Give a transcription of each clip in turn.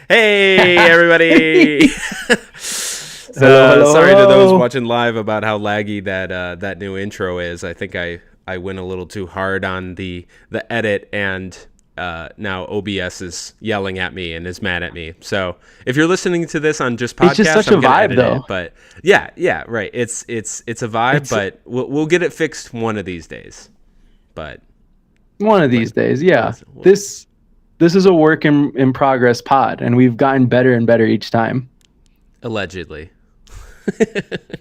Hey, everybody. Sorry to those watching live about how laggy that new intro is. I think I went a little too hard on the edit, and now OBS is yelling at me and is mad at me. So if you're listening to this on just podcast, it's just such I'm a gonna vibe, edit though. it. But yeah, right. It's a vibe, but we'll get it fixed one of these days. But one of these days, yeah. This is a work in progress pod, and we've gotten better and better each time. Allegedly.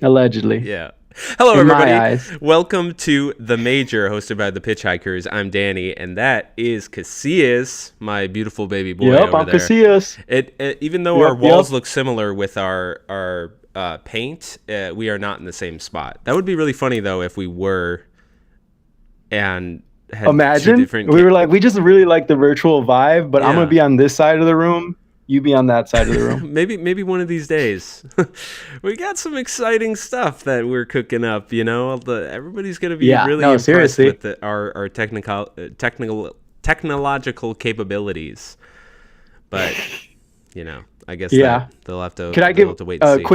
Allegedly. Yeah. Hello, In everybody. my eyes. Welcome to The Major, hosted by the Pitchhikers. I'm Danny, and that is Casillas, my beautiful baby boy over I'm there. Casillas. Even though our walls look similar with our paint, we are not in the same spot. That would be really funny, though, if we were and had Imagine two different we were like, we just really like the virtual vibe, but I'm Yeah. gonna be on this side of the room, you be on that side of the room. Maybe one of these days. We got some exciting stuff that we're cooking up. You know, everybody's gonna be really impressed seriously. with our technological capabilities. But you know, I guess they'll have to. Could I give have to wait and see.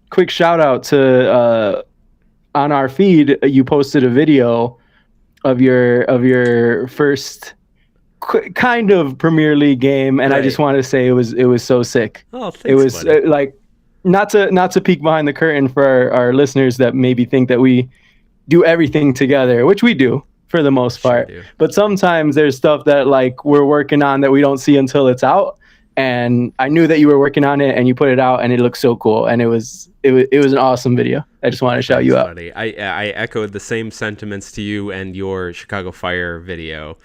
quick shout out to on our feed? You posted a video of your first kind of Premier League game, and Right. I just want to say it was so sick. Oh, thanks, It was buddy. like not to peek behind the curtain for our listeners that maybe think that we do everything together, which we do for the most part. do. But sometimes there's stuff that like we're working on that we don't see until it's out. And I knew that you were working on it, and you put it out, and it looked so cool, and it was an awesome video. I just want to shout you out. Buddy. I echoed the same sentiments to you and your Chicago Fire video.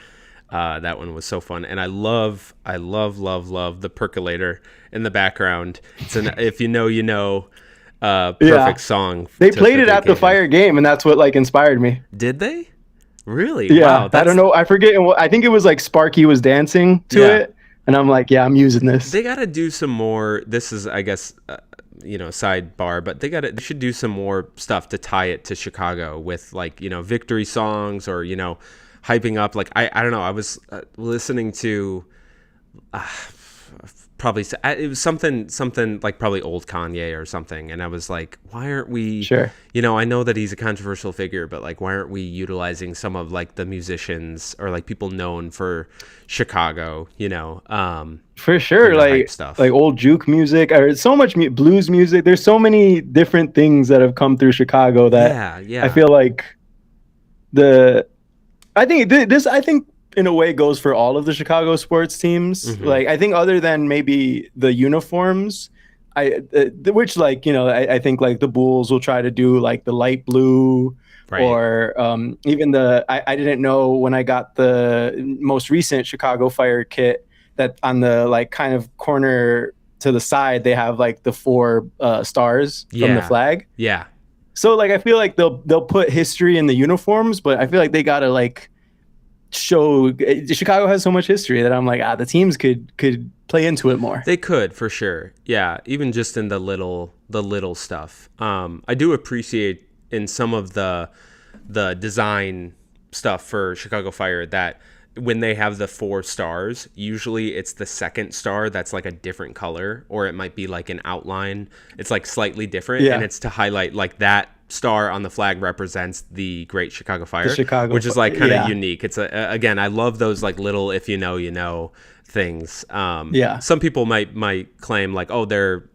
That one was so fun, and I love the percolator in the background. It's if you know, you know. Perfect song. They played it at the Fire game, and that's what like inspired me. Did they? Really? Yeah. Wow, I don't know. I forget. I think it was like Sparky was dancing to it, and I'm like, yeah, I'm using this. They got to do some more. This is, I guess, sidebar, but they should do some more stuff to tie it to Chicago with like, victory songs or, hyping up. Like, I don't know. I was listening to probably it was something like probably old Kanye or something, and I was like, why aren't we Sure. I know that he's a controversial figure, but like, why aren't we utilizing some of like the musicians or like people known for Chicago, For sure, hype stuff. like old juke music or so much blues music. There's so many different things that have come through Chicago that I feel like I think in a way goes for all of the Chicago sports teams. Mm-hmm. Like I think other than maybe the uniforms, which like I think like the Bulls will try to do like the light blue. Right. Or even I didn't know when I got the most recent Chicago Fire kit that on the like kind of corner to the side they have like the 4 stars from the flag. Yeah. So like I feel like they'll put history in the uniforms, but I feel like they gotta like show Chicago has so much history that I'm like the teams could play into it more. They could for sure. Yeah, even just in the little stuff. I do appreciate in some of the design stuff for Chicago Fire that when they have the 4 stars, usually it's the second star that's like a different color, or it might be like an outline. It's like slightly different, and it's to highlight like that star on the flag represents the Great Chicago Fire, which is like kind of unique. It's again, I love those like little if you know things. Some people might claim like, oh, they're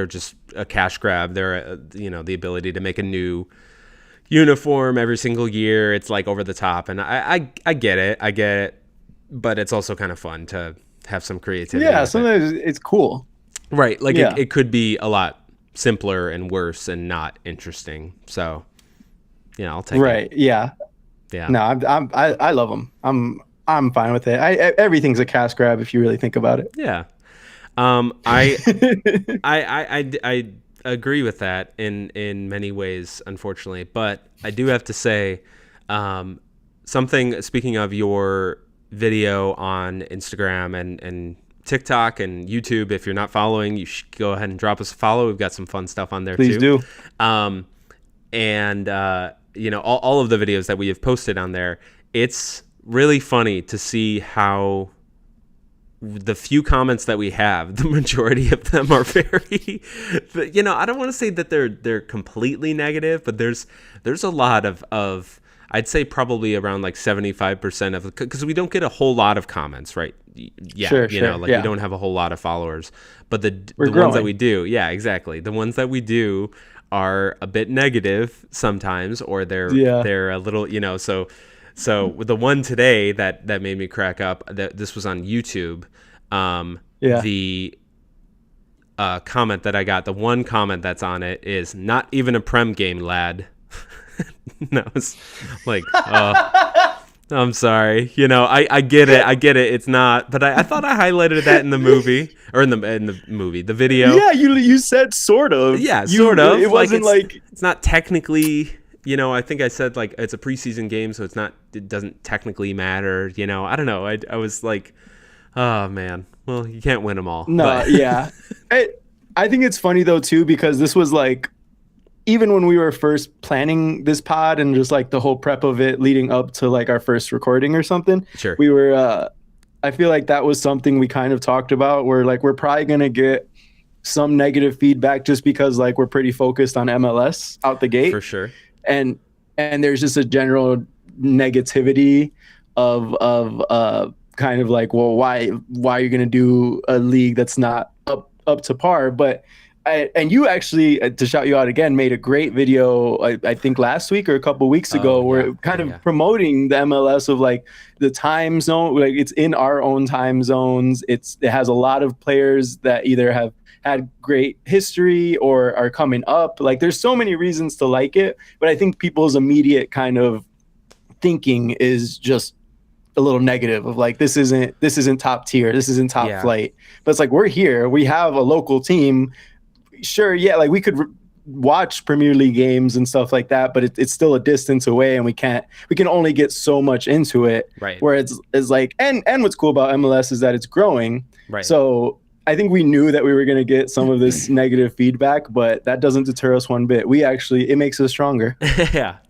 just a cash grab. They're the ability to make a new uniform every single year. It's like over the top, and I get it, but it's also kind of fun to have some creativity. Yeah, sometimes it's cool, right? Like it could be a lot simpler and worse and not interesting. So I'll take it. Right? Yeah. No, I love them. I'm fine with it. Everything's a cash grab if you really think about it. Yeah. I agree with that in many ways, unfortunately, but I do have to say something. Speaking of your video on Instagram and TikTok and YouTube, if you're not following, you should go ahead and drop us a follow. We've got some fun stuff on there. Please too. do. And all of the videos that we have posted on there, it's really funny to see how the few comments that we have, the majority of them are very, I don't want to say that they're completely negative, but there's a lot of I'd say probably around like 75% of, because we don't get a whole lot of comments, right? Yeah, sure, we don't have a whole lot of followers, but the ones that we do, yeah, exactly. The ones that we do are a bit negative sometimes, or they're a little, so with the one today that made me crack up, that this was on YouTube. The comment that I got, the one comment that's on it is, "Not even a Prem game, lad." No, it's like, I'm sorry. I get it. It's not, but I thought I highlighted that in the movie, or in the video. Yeah, you said sort of. Yeah, sort of. It wasn't like it's not technically. I think I said like it's a preseason game, so it doesn't technically matter. I don't know. I was like, oh man, well, you can't win them all. No, but. Yeah. I think it's funny though too, because this was like, even when we were first planning this pod and just like the whole prep of it leading up to like our first recording or something, sure, we were, I feel like that was something we kind of talked about, where like we're probably going to get some negative feedback just because like we're pretty focused on MLS out the gate. For sure. And there's just a general negativity of kind of like, well, why are you going to do a league that's not up to par? But and you actually, to shout you out again, made a great video, I think last week or a couple of weeks ago, where kind of promoting the MLS of like the time zone, like it's in our own time zones. It has a lot of players that either have had great history or are coming up. Like there's so many reasons to like it, but I think people's immediate kind of thinking is just a little negative of like, this isn't top tier, this isn't top flight. But it's like, we're here, we have a local team. Sure, yeah, like we could watch Premier League games and stuff like that, but it's still a distance away, and we can only get so much into it. Right. Where it's like, and what's cool about MLS is that it's growing. Right. So I think we knew that we were going to get some of this negative feedback, but that doesn't deter us one bit. It makes us stronger.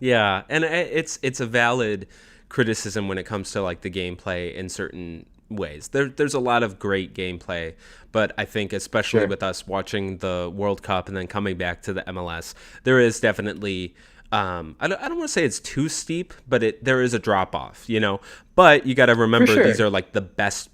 Yeah, and it's a valid criticism when it comes to like the gameplay in certain ways. There's a lot of great gameplay, but I think especially with us watching the World Cup and then coming back to the MLS, there is definitely I don't want to say it's too steep, but there is a drop off, But you got to remember these are like the best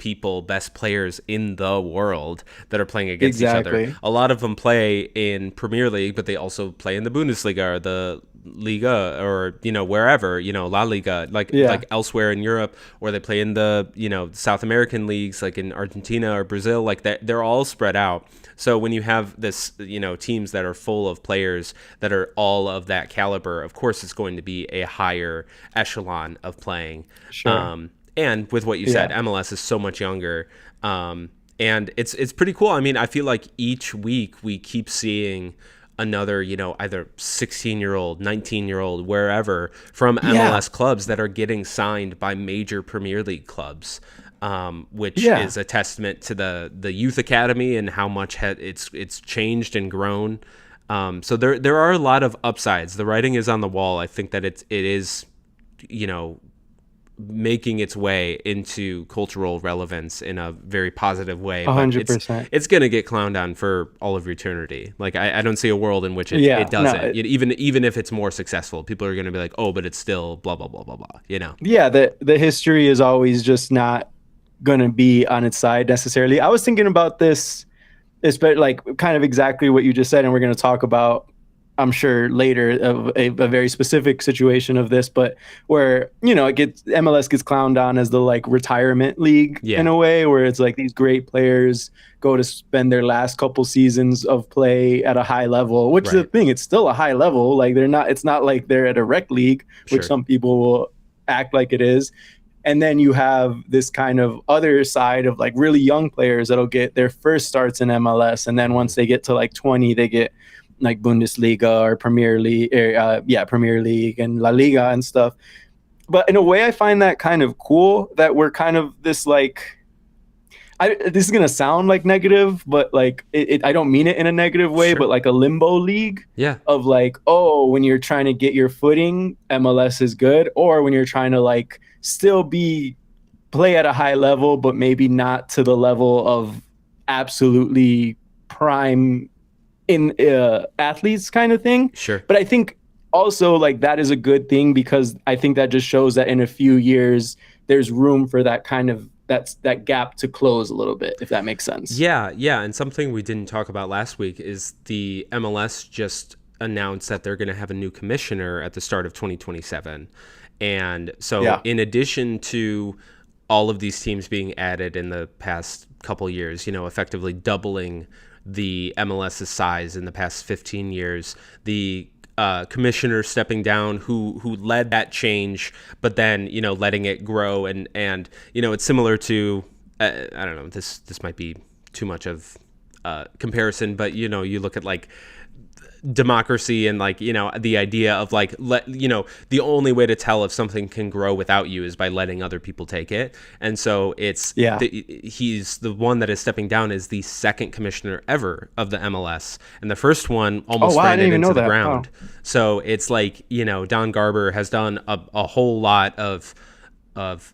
players in the world that are playing against each other. A lot of them play in Premier League, but they also play in the Bundesliga or the Liga or wherever, La Liga, like elsewhere in Europe, or they play in the South American leagues like in Argentina or Brazil. Like that, they're all spread out. So when you have this teams that are full of players that are all of that caliber, of course it's going to be a higher echelon of playing. And with what you said, MLS is so much younger, and it's pretty cool. I mean, I feel like each week we keep seeing another, either 16-year-old, 19-year-old, wherever, from MLS clubs that are getting signed by major Premier League clubs, which is a testament to the youth academy and how much it's changed and grown. So there are a lot of upsides. The writing is on the wall. I think that it is, making its way into cultural relevance in a very positive way. 100%. It's going to get clowned on for all of eternity. Like I don't see a world in which it doesn't. Even if it's more successful, people are going to be like, oh, but it's still blah blah blah blah blah. Yeah, the history is always just not going to be on its side necessarily. I was thinking about this, especially like kind of exactly what you just said, and we're going to talk about, I'm sure later, of a very specific situation of this, but where MLS gets clowned on as the like retirement league in a way, where it's like these great players go to spend their last couple seasons of play at a high level, which is the thing, it's still a high level. Like it's not like they're at a rec league, which some people will act like it is. And then you have this kind of other side of like really young players that'll get their first starts in MLS, and then once they get to like 20, they get like Bundesliga or Premier League, Premier League and La Liga and stuff. But in a way, I find that kind of cool that we're kind of this like, this is gonna sound like negative, but like I don't mean it in a negative way, but like a limbo league. Of like, oh, when you're trying to get your footing, MLS is good, or when you're trying to like still be play at a high level, but maybe not to the level of absolutely prime in athletes kind of thing. Sure. But I think also like that is a good thing, because I think that just shows that in a few years there's room for that kind of that gap to close a little bit, if that makes sense. Yeah. And something we didn't talk about last week is the MLS just announced that they're going to have a new commissioner at the start of 2027. And so in addition to all of these teams being added in the past couple years, effectively doubling the MLS's size in the past 15 years, the commissioner stepping down who led that change, but then letting it grow, and it's similar to I don't know, this might be too much of comparison, but you look at like democracy and like the idea of like the only way to tell if something can grow without you is by letting other people take it. And so it's he's the one that is stepping down is the second commissioner ever of the MLS, and the first one almost ran it into the ground. So it's like Don Garber has done a whole lot of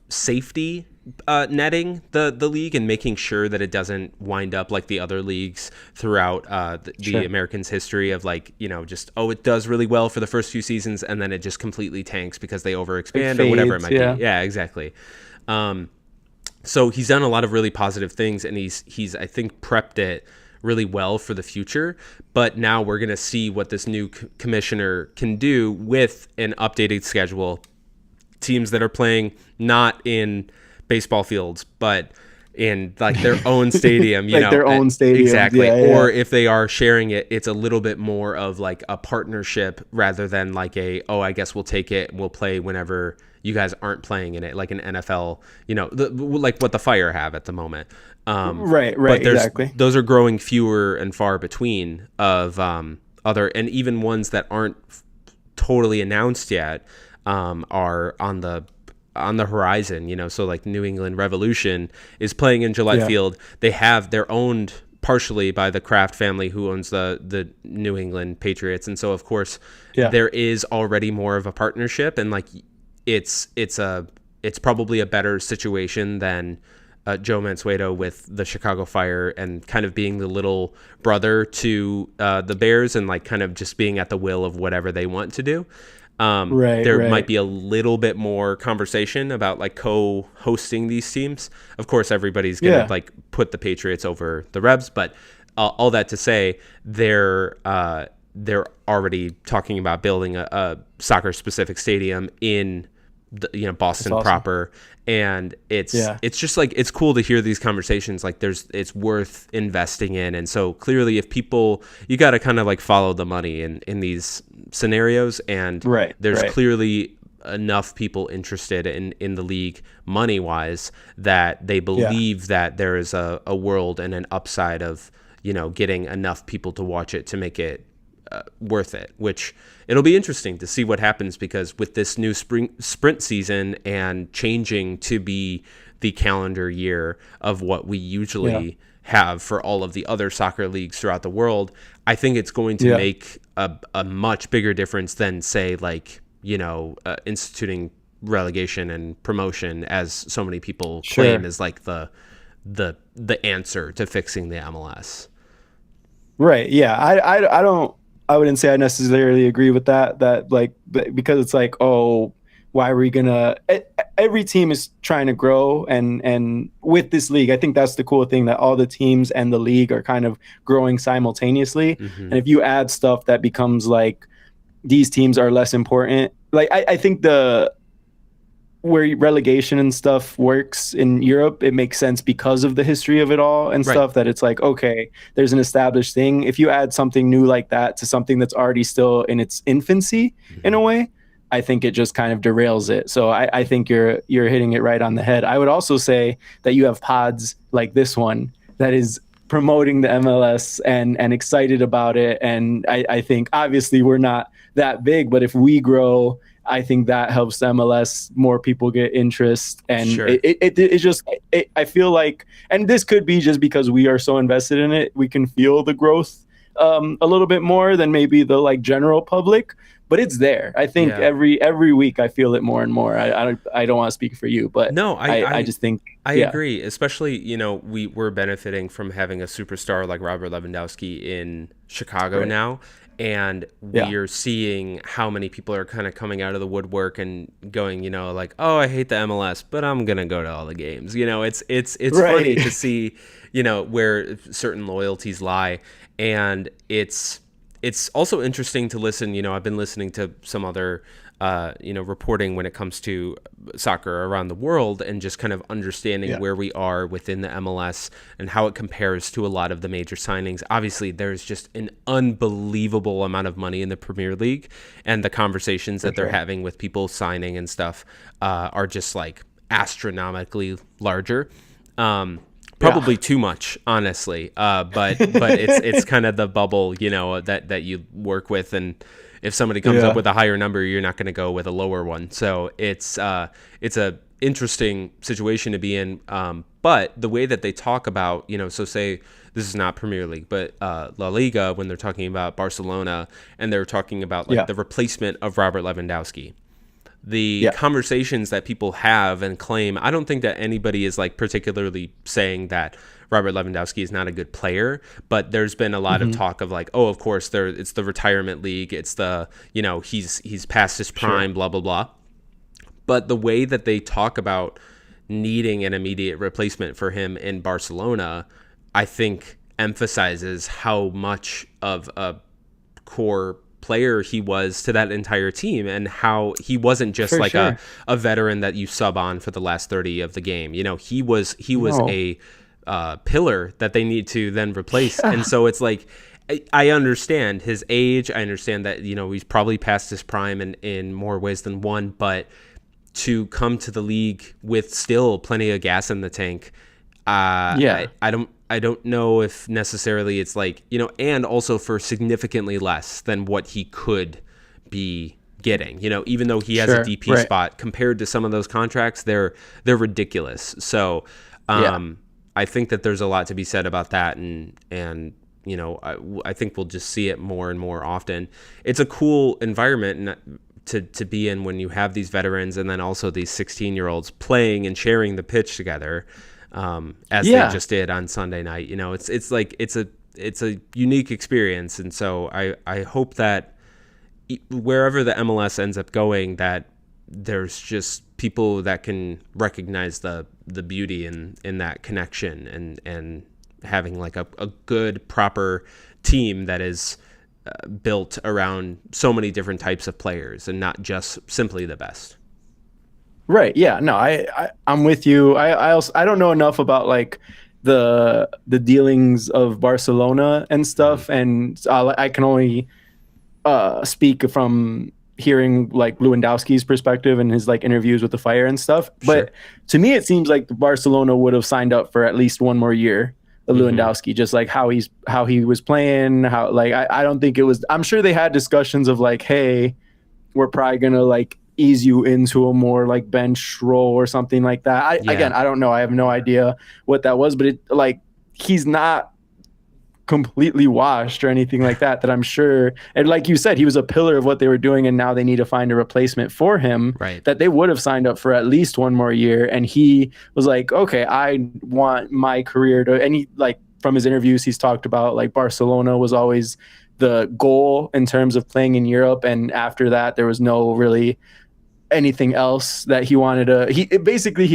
safety netting the league and making sure that it doesn't wind up like the other leagues throughout the Americans' history of like just it does really well for the first few seasons and then it just completely tanks because they overexpand or whatever it might be. Yeah, exactly. So he's done a lot of really positive things, and he's I think prepped it really well for the future. But now we're going to see what this new commissioner can do with an updated schedule. Teams that are playing not in baseball fields, but in like their own stadium, their own stadium. Exactly. Or if they are sharing it, it's a little bit more of like a partnership rather than like I guess we'll take it and we'll play whenever you guys aren't playing in it, like an NFL, like what the Fire have at the moment. Right. But exactly. Those are growing fewer and far between of other, and even ones that aren't totally announced yet are on the horizon, so like New England Revolution is playing in Gillette Field. They're owned partially by the Kraft family who owns the New England Patriots, and so of course there is already more of a partnership, and like it's probably a better situation than Joe Mansueto with the Chicago Fire and kind of being the little brother to the Bears and like kind of just being at the will of whatever they want to do. There might be a little bit more conversation about like co-hosting these teams. Of course, everybody's going to like put the Patriots over the Rebs, but all that to say, they're already talking about building a soccer-specific stadium in Boston proper, and it's just like it's cool to hear these conversations. Like it's worth investing in, and so clearly, if people, you got to kind of like follow the money in these scenarios, and there's clearly enough people interested in the league money wise that they believe that there is a world and an upside of getting enough people to watch it to make it worth it, which it'll be interesting to see what happens, because with this new sprint season and changing to be the calendar year of what we usually have for all of the other soccer leagues throughout the world, I think it's going to make a much bigger difference than say like instituting relegation and promotion, as so many people claim is like the answer to fixing the MLS. Right. Yeah. I wouldn't say I necessarily agree with that like, because it's like, why are we gonna, every team is trying to grow, and with this league, I think that's the cool thing, that all the teams and the league are kind of growing simultaneously. And if you add stuff that becomes like these teams are less important, like I think where relegation and stuff works in Europe, it makes sense because of the history of it all and stuff, that it's like, okay, there's an established thing. If you add something new like that to something that's already still in its infancy in a way, I think it just kind of derails it. So I think you're hitting it right on the head. I would also say that you have pods like this one that is promoting the MLS and excited about it. And I think obviously we're not that big, but if we grow, I think that helps the MLS, more people get interest. And it just, I feel like, and this could be just because we are so invested in it, we can feel the growth a little bit more than maybe the like general public, but it's there. I think every week I feel it more and more. I don't want to speak for you, but no, I just think I agree. Especially, we're benefiting from having a superstar like Robert Lewandowski in Chicago now. And we're seeing how many people are kind of coming out of the woodwork and going, like, oh, I hate the MLS, but I'm going to go to all the games. It's funny to see, where certain loyalties lie. And it's also interesting to listen. I've been listening to some other, reporting when it comes to soccer around the world and just kind of understanding where we are within the MLS and how it compares to a lot of the major signings. Obviously, there's just an unbelievable amount of money in the Premier League, and the conversations that they're having with people signing and stuff are just like astronomically larger. Probably too much, honestly. But it's kind of the bubble, that you work with, and if somebody comes up with a higher number, you're not going to go with a lower one. So it's a interesting situation to be in. But the way that they talk about, so say this is not Premier League, but La Liga, when they're talking about Barcelona and they're talking about the replacement of Robert Lewandowski. The conversations that people have and claim, I don't think that anybody is like particularly saying that Robert Lewandowski is not a good player, but there's been a lot of talk of like, oh, of course, it's the retirement league. It's the, he's past his prime, blah, blah, blah. But the way that they talk about needing an immediate replacement for him in Barcelona, I think emphasizes how much of a core player he was to that entire team, and how he wasn't just a veteran that you sub on for the last 30 of the game. He was a pillar that they need to then replace. And so it's like, I understand his age. I understand that, he's probably past his prime in more ways than one, but to come to the league with still plenty of gas in the tank, I don't know if necessarily it's like, and also for significantly less than what he could be getting, even though he has a DP spot compared to some of those contracts, they're ridiculous. So, I think that there's a lot to be said about that. And I think we'll just see it more and more often. It's a cool environment to be in when you have these veterans and then also these 16-year-olds playing and sharing the pitch together. As they just did on Sunday night. It's like it's a unique experience, and so I hope that wherever the MLS ends up going, that there's just people that can recognize the beauty in that connection and having like a good proper team that is built around so many different types of players and not just simply the best. Right. Yeah. No, I'm with you. I don't know enough about like the dealings of Barcelona and stuff, and I can only speak from hearing like Lewandowski's perspective and his like interviews with the Fire and stuff. But to me, it seems like Barcelona would have signed up for at least one more year of Lewandowski, just like how he was playing. How like I don't think it was. I'm sure they had discussions of like, hey, we're probably gonna like ease you into a more like bench role or something like that. Again, I don't know. I have no idea what that was, but he's not completely washed or anything like that I'm sure. And like you said, he was a pillar of what they were doing, and now they need to find a replacement for him that they would have signed up for at least one more year. And he was like, okay, I want my career to, and he like from his interviews, he's talked about like Barcelona was always the goal in terms of playing in Europe. And after that, there was no really anything else that he wanted to, he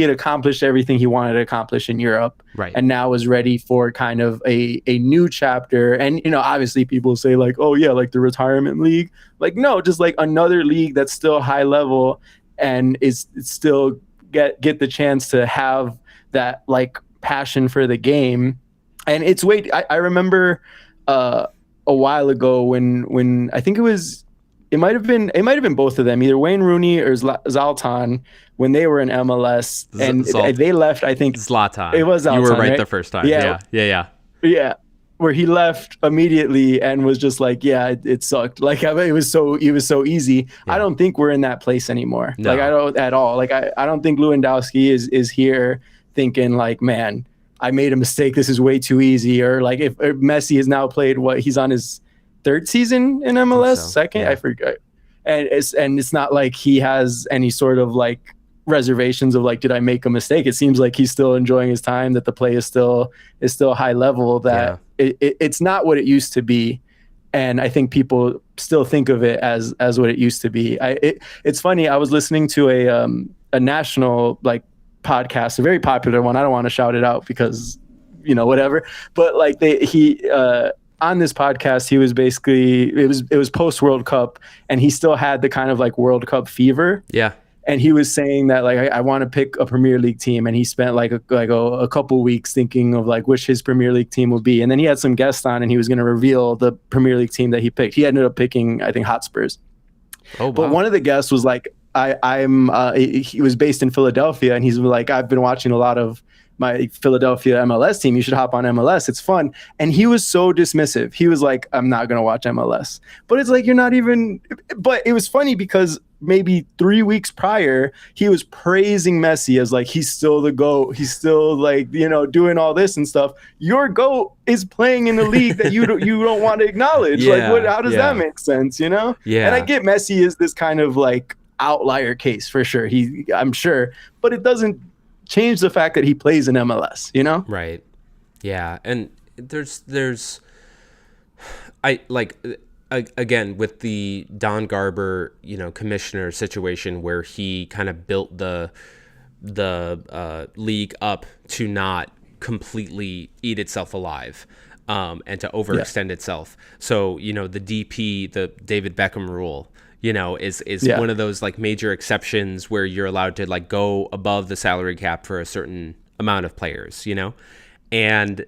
had accomplished everything he wanted to accomplish in Europe, and now was ready for kind of a new chapter. And obviously people say like, oh yeah, like the retirement league, like no, just like another league that's still high level and is still get the chance to have that like passion for the game. And it's I remember a while ago when I think it might have been both of them, either Wayne Rooney or Zlatan, when they were in MLS, and they left. I think Zlatan. It was Zlatan. You were right the first time. Yeah. Where he left immediately and was just like, yeah, it sucked. Like it was so easy. Yeah. I don't think we're in that place anymore. No. Like I don't at all. Like I don't think Lewandowski is here thinking like, man, I made a mistake. This is way too easy. Or like if Messi has now played he's on his third season in MLS, second, yeah. I forget. And it's not like he has any sort of like reservations of like, did I make a mistake? It seems like he's still enjoying his time, that the play is still high level, that it's not what it used to be. And I think people still think of it as what it used to be. It's funny. I was listening to a national like podcast, a very popular one. I don't want to shout it out because, whatever. But like on this podcast, he was basically, it was post World Cup, and he still had the kind of like World Cup fever. Yeah. And he was saying that like, I want to pick a Premier League team, and he spent like a couple weeks thinking of like which his Premier League team would be. And then he had some guests on, and he was going to reveal the Premier League team that he picked. He ended up picking, I think, Hotspurs. Oh, wow. But one of the guests was like, he was based in Philadelphia, and he's like, I've been watching a lot of my Philadelphia MLS team. You should hop on MLS. It's fun. And he was so dismissive. He was like, I'm not going to watch MLS. But it's like, you're not even, but it was funny because maybe 3 weeks prior, he was praising Messi as like, he's still the GOAT. He's still like, doing all this and stuff. Your GOAT is playing in the league that you don't want to acknowledge. Yeah, like, how does that make sense? Yeah. And I get Messi is this kind of like outlier case for sure. I'm sure, but it doesn't change the fact that he plays in MLS, Right. Yeah. And there's again, with the Don Garber, commissioner situation, where he kind of built the league up to not completely eat itself alive, and to overextend itself. So, the DP, the David Beckham rule, is one of those like major exceptions where you're allowed to like go above the salary cap for a certain amount of players, and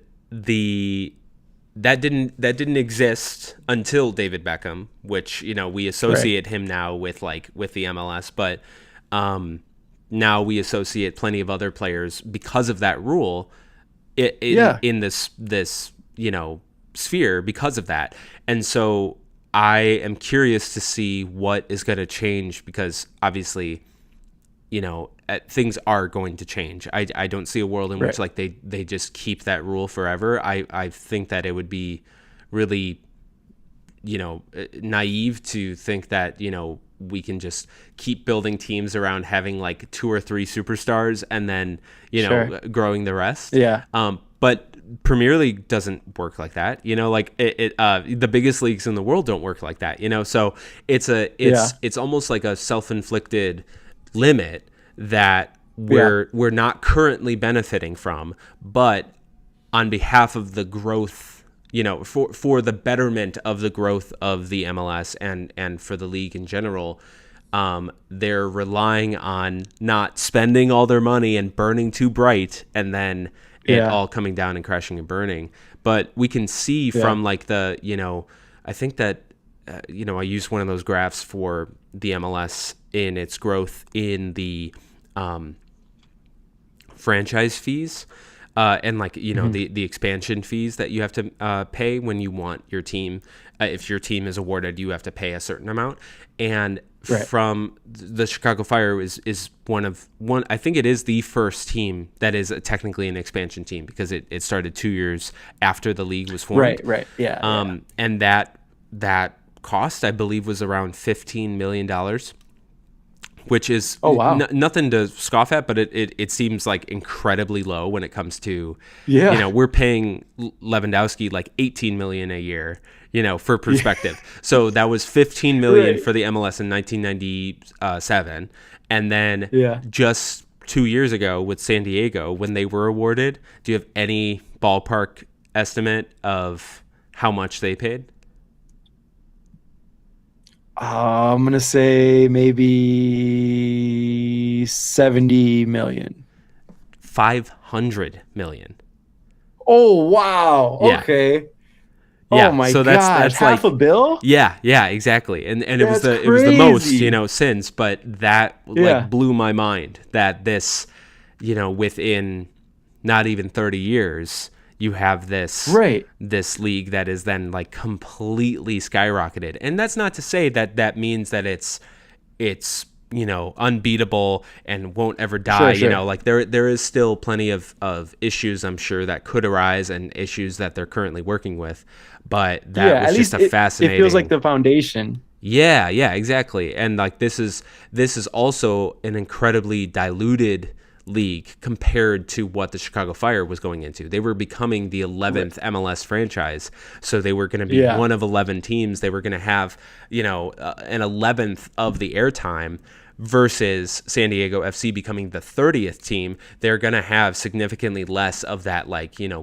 that didn't exist until David Beckham, which, we associate him now with the MLS, but now we associate plenty of other players because of that rule in this sphere because of that. And so I am curious to see what is going to change, because obviously, things are going to change. I don't see a world in which like they just keep that rule forever. I think that it would be really, naive to think that, we can just keep building teams around having like 2 or 3 superstars and then, growing the rest. Yeah. But Premier League doesn't work like that, the biggest leagues in the world don't work like that, so it's almost like a self-inflicted limit that we're not currently benefiting from, but on behalf of the growth, for the betterment of the growth of the MLS and for the league in general, they're relying on not spending all their money and burning too bright, and then it all coming down and crashing and burning. But we can see from like the, I think that, I used one of those graphs for the MLS in its growth in the franchise fees, and like, the expansion fees that you have to pay when you want your team. If your team is awarded, you have to pay a certain amount. And from the Chicago Fire is one, I think it is the first team that is technically an expansion team, because it started 2 years after the league was formed. Right. Yeah. And that cost, I believe, was around $15 million, which is nothing to scoff at, but it seems like incredibly low when it comes to, we're paying Lewandowski like $18 million a year, for perspective. So that was $15 million for the MLS in 1997. And then just 2 years ago with San Diego, when they were awarded, do you have any ballpark estimate of how much they paid? I'm going to say maybe 70 million. 500 million. Oh, wow. Yeah. Okay. Yeah. Oh my so gosh. Half like, a bill? Yeah, exactly. And it was That's it was the most, crazy. since, but that like blew my mind that this, within not even 30 years, you have this league that is then like completely skyrocketed. And that's not to say that means that it's unbeatable and won't ever die. Sure. Like there is still plenty of issues, I'm sure, that could arise, and issues that they're currently working with. But that was just a fascinating. It feels like the foundation. Yeah, exactly. And like this is also an incredibly diluted league compared to what the Chicago Fire was going into. They were becoming the 11th MLS franchise, so they were going to be one of 11 teams. They were going to have an 11th of the airtime, versus San Diego FC becoming the 30th team. They're going to have significantly less of that,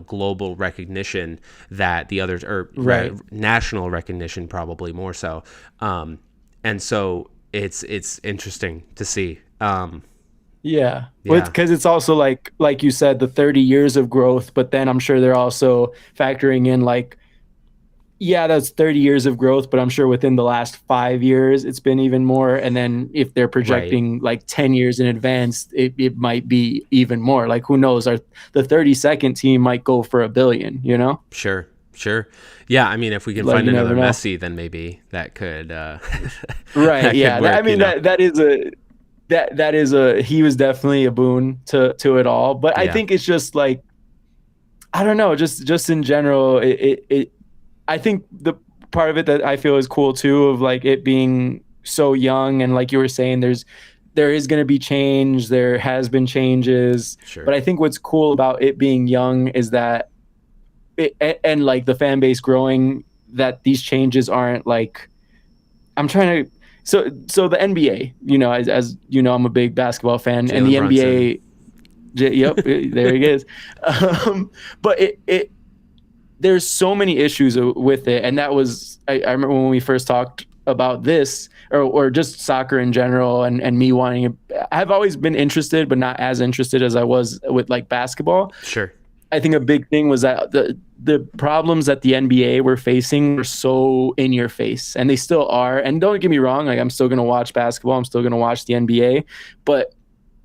global recognition that the others, or national recognition, probably more so. And so it's interesting to see. Yeah, because it's also like you said, the 30 years of growth, but then I'm sure they're also factoring in that's 30 years of growth, but I'm sure within the last 5 years, it's been even more. And then if they're projecting 10 years in advance, it might be even more. Like, who knows? The 32nd team might go for $1 billion, Sure. Yeah. I mean, if we can find another Messi, then maybe that could, right. Yeah. That is he was definitely a boon to it all. But I think it's just I don't know, just in general, I think the part of it that I feel is cool too, of it being so young, and like you were saying, there is going to be change. There has been changes, sure. But I think what's cool about it being young is that and the fan base growing, that these changes aren't I'm trying to. So the NBA, as you know, I'm a big basketball fan, Jalen and the Brunson. NBA. Yep, there he is. But there's so many issues with it, and that was I remember when we first talked about this, or just soccer in general, and me wanting I've always been interested, but not as interested as I was with basketball. Sure. I think a big thing was that the problems that the NBA were facing were so in your face, and they still are. And don't get me wrong, I'm still going to watch basketball. I'm still going to watch the NBA, but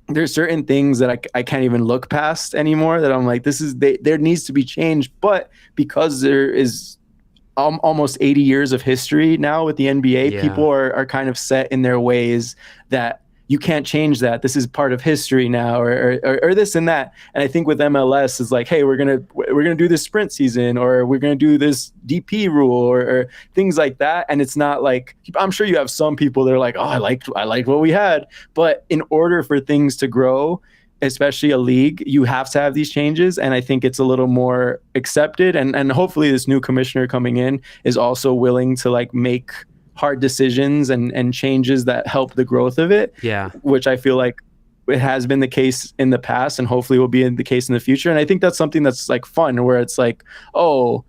there's certain things that I can't even look past anymore, that I'm like, there needs to be change. But because there is almost 80 years of history now with the NBA, people are kind of set in their ways that you can't change that. This is part of history now, or this and that. And I think with MLS is hey, we're gonna do this sprint season, or we're gonna do this DP rule, or things like that. And it's not I'm sure you have some people that are I liked what we had, but in order for things to grow, especially a league, you have to have these changes. And I think it's a little more accepted, and hopefully this new commissioner coming in is also willing to make hard decisions and changes that help the growth of it. Yeah. Which I feel it has been the case in the past, and hopefully will be the case in the future. And I think that's something that's fun, where it's oh,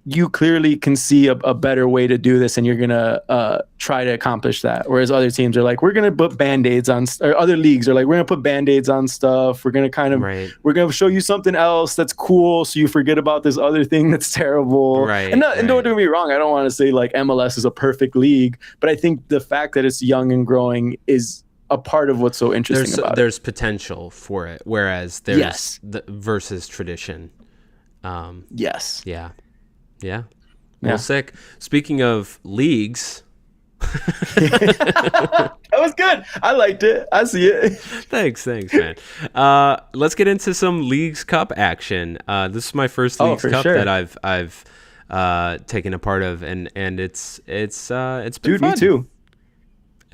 you clearly can see a better way to do this, and you're going to try to accomplish that. Whereas other teams are we're going to put Band-Aids on, or other leagues are we're going to put Band-Aids on stuff. We're going to we're going to show you something else that's cool, so you forget about this other thing that's terrible. Right. And don't get me wrong, I don't want to say MLS is a perfect league, but I think the fact that it's young and growing is a part of what's so interesting about it. There's potential for it, whereas there's versus tradition. Yes. Yeah. Well, sick. Speaking of leagues. That was good. I liked it. I see it. Thanks, man. Let's get into some Leagues Cup action. This is my first Leagues Cup that I've taken a part of, and it's been fun. Me too.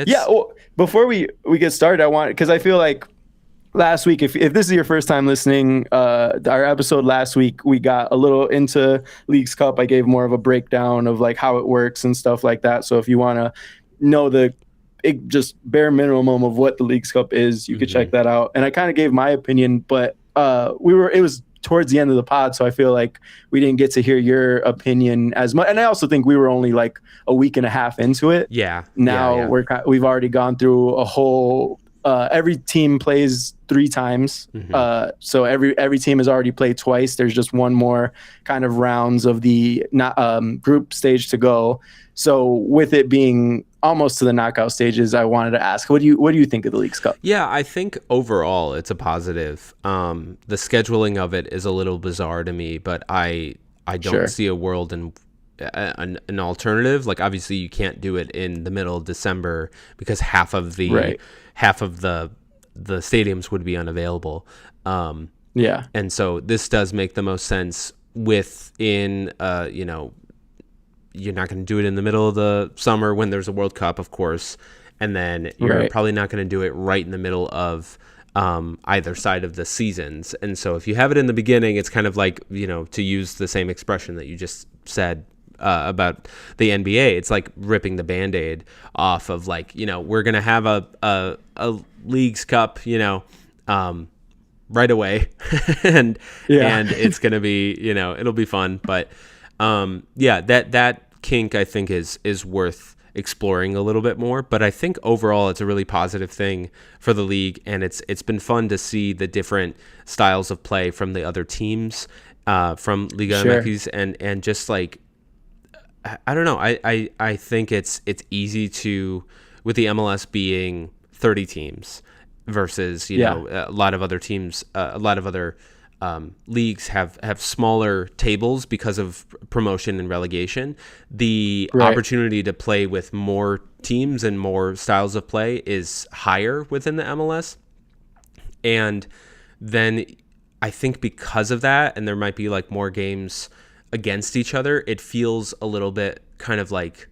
Well, before we get started, I want, because I feel last week, if this is your first time listening, our episode last week, we got a little into Leagues Cup. I gave more of a breakdown of how it works and stuff like that. So if you want to know just bare minimum of what the Leagues Cup is, you could check that out. And I kind of gave my opinion, but it was towards the end of the pod, so I feel we didn't get to hear your opinion as much. And I also think we were only a week and a half into it. Yeah. Now we've already gone through a whole. Every team plays 3 times, so every team has already played twice. There's just one more kind of rounds of the group stage to go. So with it being almost to the knockout stages, I wanted to ask, what do you think of the Leagues Cup? Yeah, I think overall it's a positive. The scheduling of it is a little bizarre to me, but I don't see a world in an alternative. Like obviously you can't do it in the middle of December because half of the stadiums would be unavailable. And so this does make the most sense within, you're not going to do it in the middle of the summer when there's a World Cup, of course. And then you're probably not going to do it right in the middle of either side of the seasons. And so if you have it in the beginning, it's kind of like, to use the same expression that you just said about the NBA, it's like ripping the Band-Aid off of like, we're going to have a Leagues Cup, right away. and it's going to be, it'll be fun. But that kink I think is worth exploring a little bit more. But I think overall it's a really positive thing for the league, and it's been fun to see the different styles of play from the other teams, from Liga MX, and just like, I don't know, I think it's easy to, with the MLS being 30 teams versus a lot of other teams, a lot of other leagues have smaller tables because of promotion and relegation. The opportunity to play with more teams and more styles of play is higher within the MLS. And then I think because of that, and there might be like more games against each other, it feels a little bit kind of like,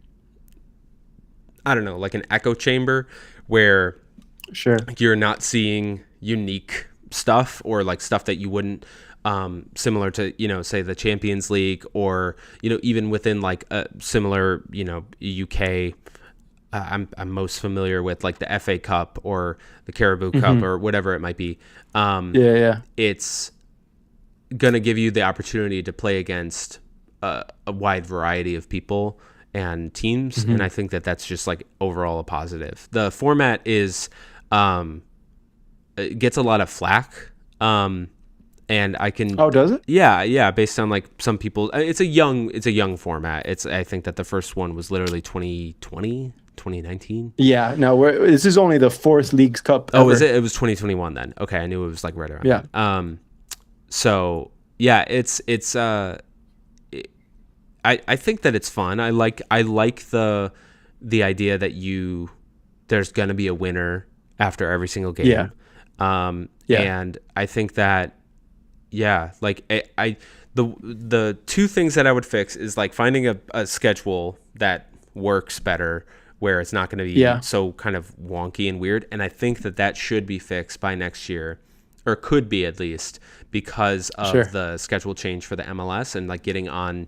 I don't know, like an echo chamber where you're not seeing unique stuff, or like stuff that you wouldn't, similar to, say the Champions League, or, even within like a similar, UK, I'm most familiar with like the FA Cup or the Caribou Cup or whatever it might be. It's going to give you the opportunity to play against a wide variety of people and teams. And I think that that's just like overall a positive. The format is, it gets a lot of flack. And I can, does it? Yeah. Based on like some people, it's a young format. I think that the first one was literally 2020, 2019. Yeah, no, this is only the fourth Leagues Cup ever. Oh, is it? It was 2021 then. Okay, I knew it was like right around. Yeah. So yeah, I think that it's fun. I like the idea that there's gonna be a winner after every single game. And I think that, like the two things that I would fix is like finding a schedule that works better, where it's not going to be so kind of wonky and weird. And I think that should be fixed by next year, or could be at least, because of the schedule change for the MLS and like getting on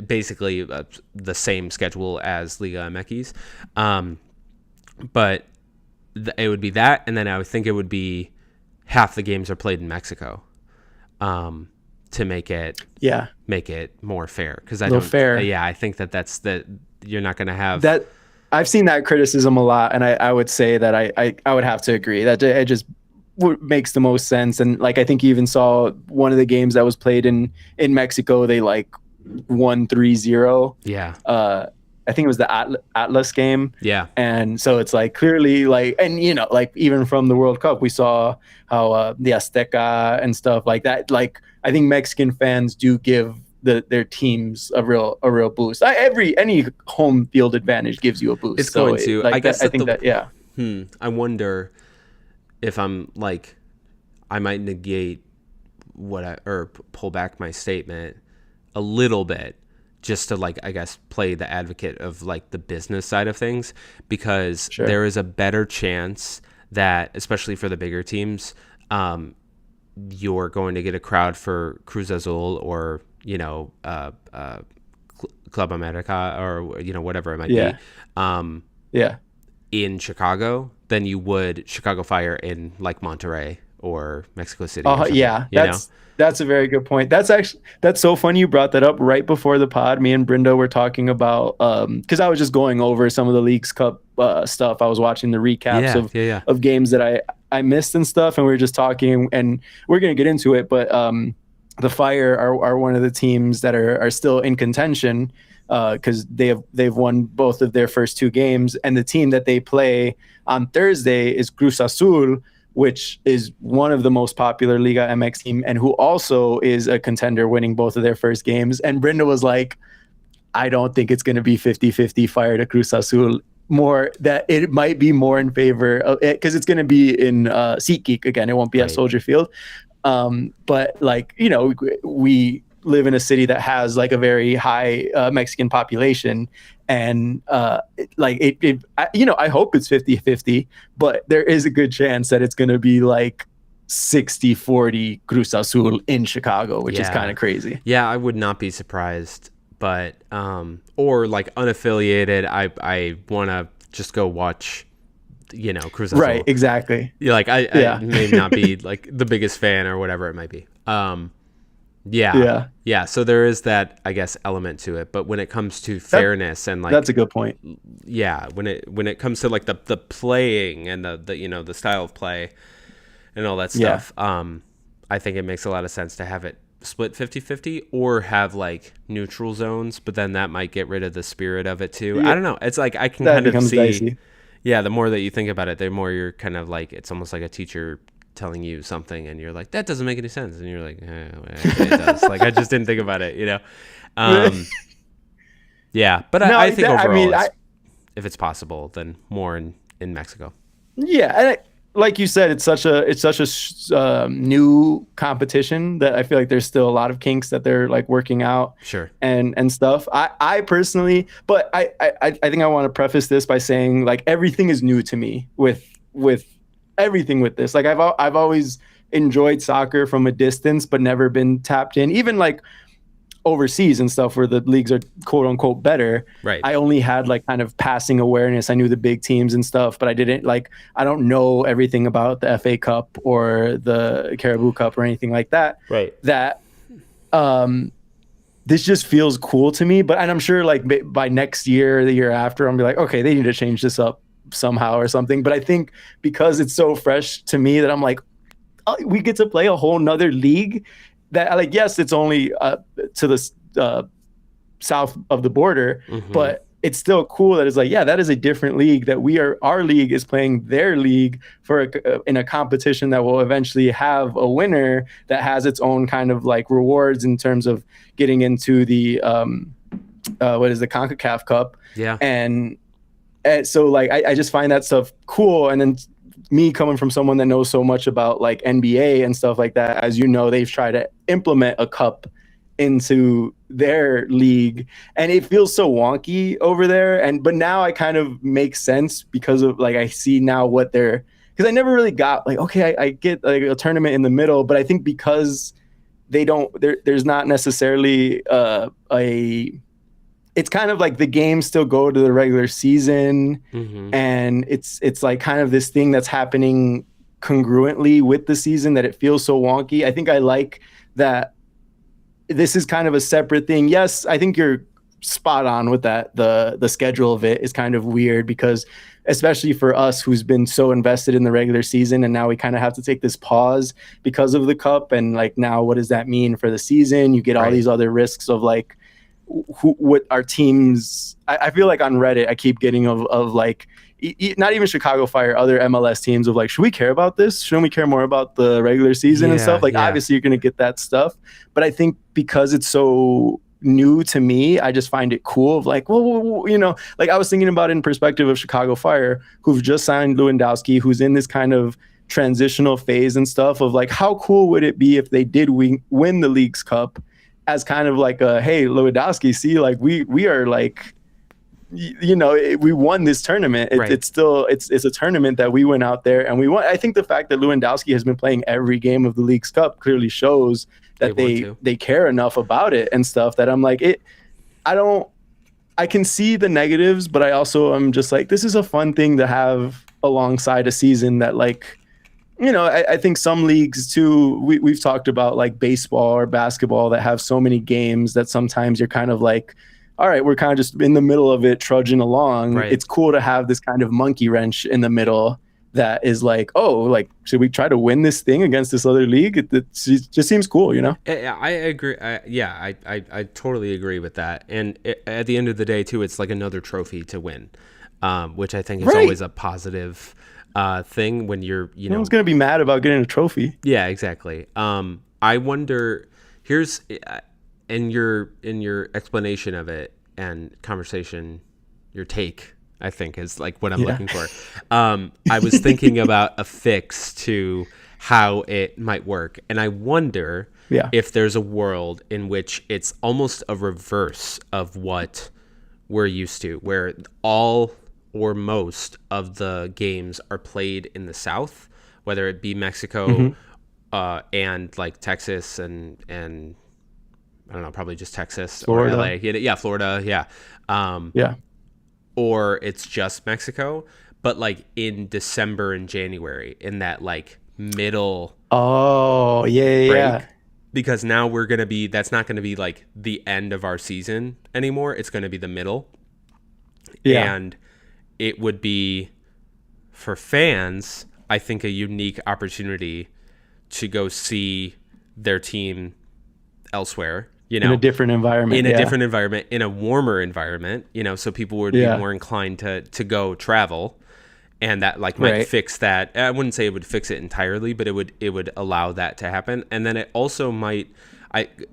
basically the same schedule as Liga MX. But it would be that, and then I would think it would be half the games are played in Mexico, to make it more fair. Because I think that's you're not going to have that. I've seen that criticism a lot, and I would say that I would have to agree that it just makes the most sense. And like, I think you even saw one of the games that was played in Mexico, they like won 3-0. I think it was the Atlas game. And so it's like clearly like, and like even from the World Cup, we saw how the Azteca and stuff like that. Like, I think Mexican fans do give their teams a real boost. Any home field advantage gives you a boost. It's going to. Like, I guess I think that. I wonder if I'm like, I might negate or pull back my statement a little bit, just to like, I guess, play the advocate of like the business side of things, because there is a better chance that, especially for the bigger teams, you're going to get a crowd for Cruz Azul or, Club America or, whatever it might be, in Chicago than you would Chicago Fire in like Monterrey or Mexico City. That's a very good point. That's so funny you brought that up right before the pod. Me and Brenda were talking about, because I was just going over some of the Leagues Cup stuff. I was watching the recaps of games that I missed and stuff, and we were just talking, and we're going to get into it, but the Fire are one of the teams that are still in contention, because they've won both of their first two games, and the team that they play on Thursday is Cruz Azul, which is one of the most popular Liga MX team, and who also is a contender, winning both of their first games. And Brenda was like, I don't think it's going to be 50-50 Fire to Cruz Azul. More that it might be more in favor of it because it's going to be in SeatGeek again. It won't be at Soldier Field. But like, you know, we live in a city that has like a very high Mexican population, and you know, I hope it's 50-50, but there is a good chance that it's going to be like 60-40 Cruz Azul in Chicago, which is kind of crazy. Yeah, I would not be surprised. But or like unaffiliated, I want to just go watch, you know, Cruz Azul. Right, exactly. Like I may not be like the biggest fan or whatever it might be. Yeah. So there is that, I guess, element to it. But when it comes to fairness and like, that's a good point. Yeah, when it comes to like the playing and the you know, the style of play and all that stuff, I think it makes a lot of sense to have it split 50-50 or have like neutral zones, but then that might get rid of the spirit of it too. I don't know. It's like I can kind of see dicey. Yeah, the more that you think about it, the more you're kind of like, it's almost like a teacher telling you something and you're like, that doesn't make any sense, and you're like, actually it does. Like I just didn't think about it, you know. Yeah, but no, I think overall if it's possible, then more in Mexico. Yeah, and like you said, it's such a new competition that I feel like there's still a lot of kinks that they're like working out. Sure. And stuff. I personally, but I think I want to preface this by saying like everything is new to me with everything with this. Like I've always enjoyed soccer from a distance, but never been tapped in. Even like overseas and stuff where the leagues are quote unquote better. Right. I only had like kind of passing awareness. I knew the big teams and stuff, but I don't know everything about the FA Cup or the Caribou Cup or anything like that. Right. That this just feels cool to me. And I'm sure like by next year, the year after, I'll be like, okay, they need to change this up somehow or something. But I think because it's so fresh to me that I'm like, oh, we get to play a whole nother league that, like, yes, it's only to the south of the border, but it's still cool that it's like, yeah, that is a different league that our league is playing their league in a competition that will eventually have a winner that has its own kind of like rewards in terms of getting into the what is the CONCACAF Cup. Yeah. And so like, I just find that stuff cool. And then me coming from someone that knows so much about like NBA and stuff like that, as you know, they've tried to implement a cup into their league and it feels so wonky over there. But now I kind of make sense because of like, I see now what because I never really got like, okay, I get like a tournament in the middle, but I think because there's not necessarily it's kind of like the games still go to the regular season, and it's like kind of this thing that's happening congruently with the season that it feels so wonky. I think I like that this is kind of a separate thing. Yes, I think you're spot on with that. The schedule of it is kind of weird because especially for us who's been so invested in the regular season and now we kind of have to take this pause because of the cup, and like now what does that mean for the season? You get all these other risks of like what our teams. I feel like on Reddit I keep getting of like not even Chicago Fire, other MLS teams of like, should we care about this? Shouldn't we care more about the regular season and stuff? Like obviously you're going to get that stuff, but I think because it's so new to me, I just find it cool of like, well, you know, like I was thinking about it in perspective of Chicago Fire, who've just signed Lewandowski, who's in this kind of transitional phase and stuff of like, how cool would it be if they did win the Leagues Cup as kind of like a, hey, Lewandowski, see, like we are like, you know, we won this tournament. It's still it's a tournament that we went out there and we won. I think the fact that Lewandowski has been playing every game of the Leagues Cup clearly shows that they care enough about it and stuff that I'm like, I can see the negatives, but I also am just like, this is a fun thing to have alongside a season that like, you know, I think some leagues too, we've talked about like baseball or basketball that have so many games that sometimes you're kind of like, all right, we're kind of just in the middle of it, trudging along. Right. It's cool to have this kind of monkey wrench in the middle that is like, oh, like, should we try to win this thing against this other league? It just seems cool, you know? I agree. I totally agree with that. And at the end of the day, too, it's like another trophy to win, which I think is always a positive thing when you're, you know. No one's going to be mad about getting a trophy. Yeah, exactly. I wonder, in your explanation of it, conversation, your take, I think, is like what I'm looking for. I was thinking about a fix to how it might work, and I wonder if there's a world in which it's almost a reverse of what we're used to, where all or most of the games are played in the South, whether it be Mexico and like Texas and I don't know, probably just Texas, Florida. Or LA. Yeah, Florida. Yeah. Or it's just Mexico, but like in December and January, in that like middle. Oh, break. Because now that's not going to be like the end of our season anymore. It's going to be the middle. Yeah. And it would be, for fans, I think, a unique opportunity to go see their team elsewhere, in a different environment, in a warmer environment, so people would be more inclined to go travel, and that like might fix that. I wouldn't say it would fix it entirely, but it would allow that to happen. And then it also might,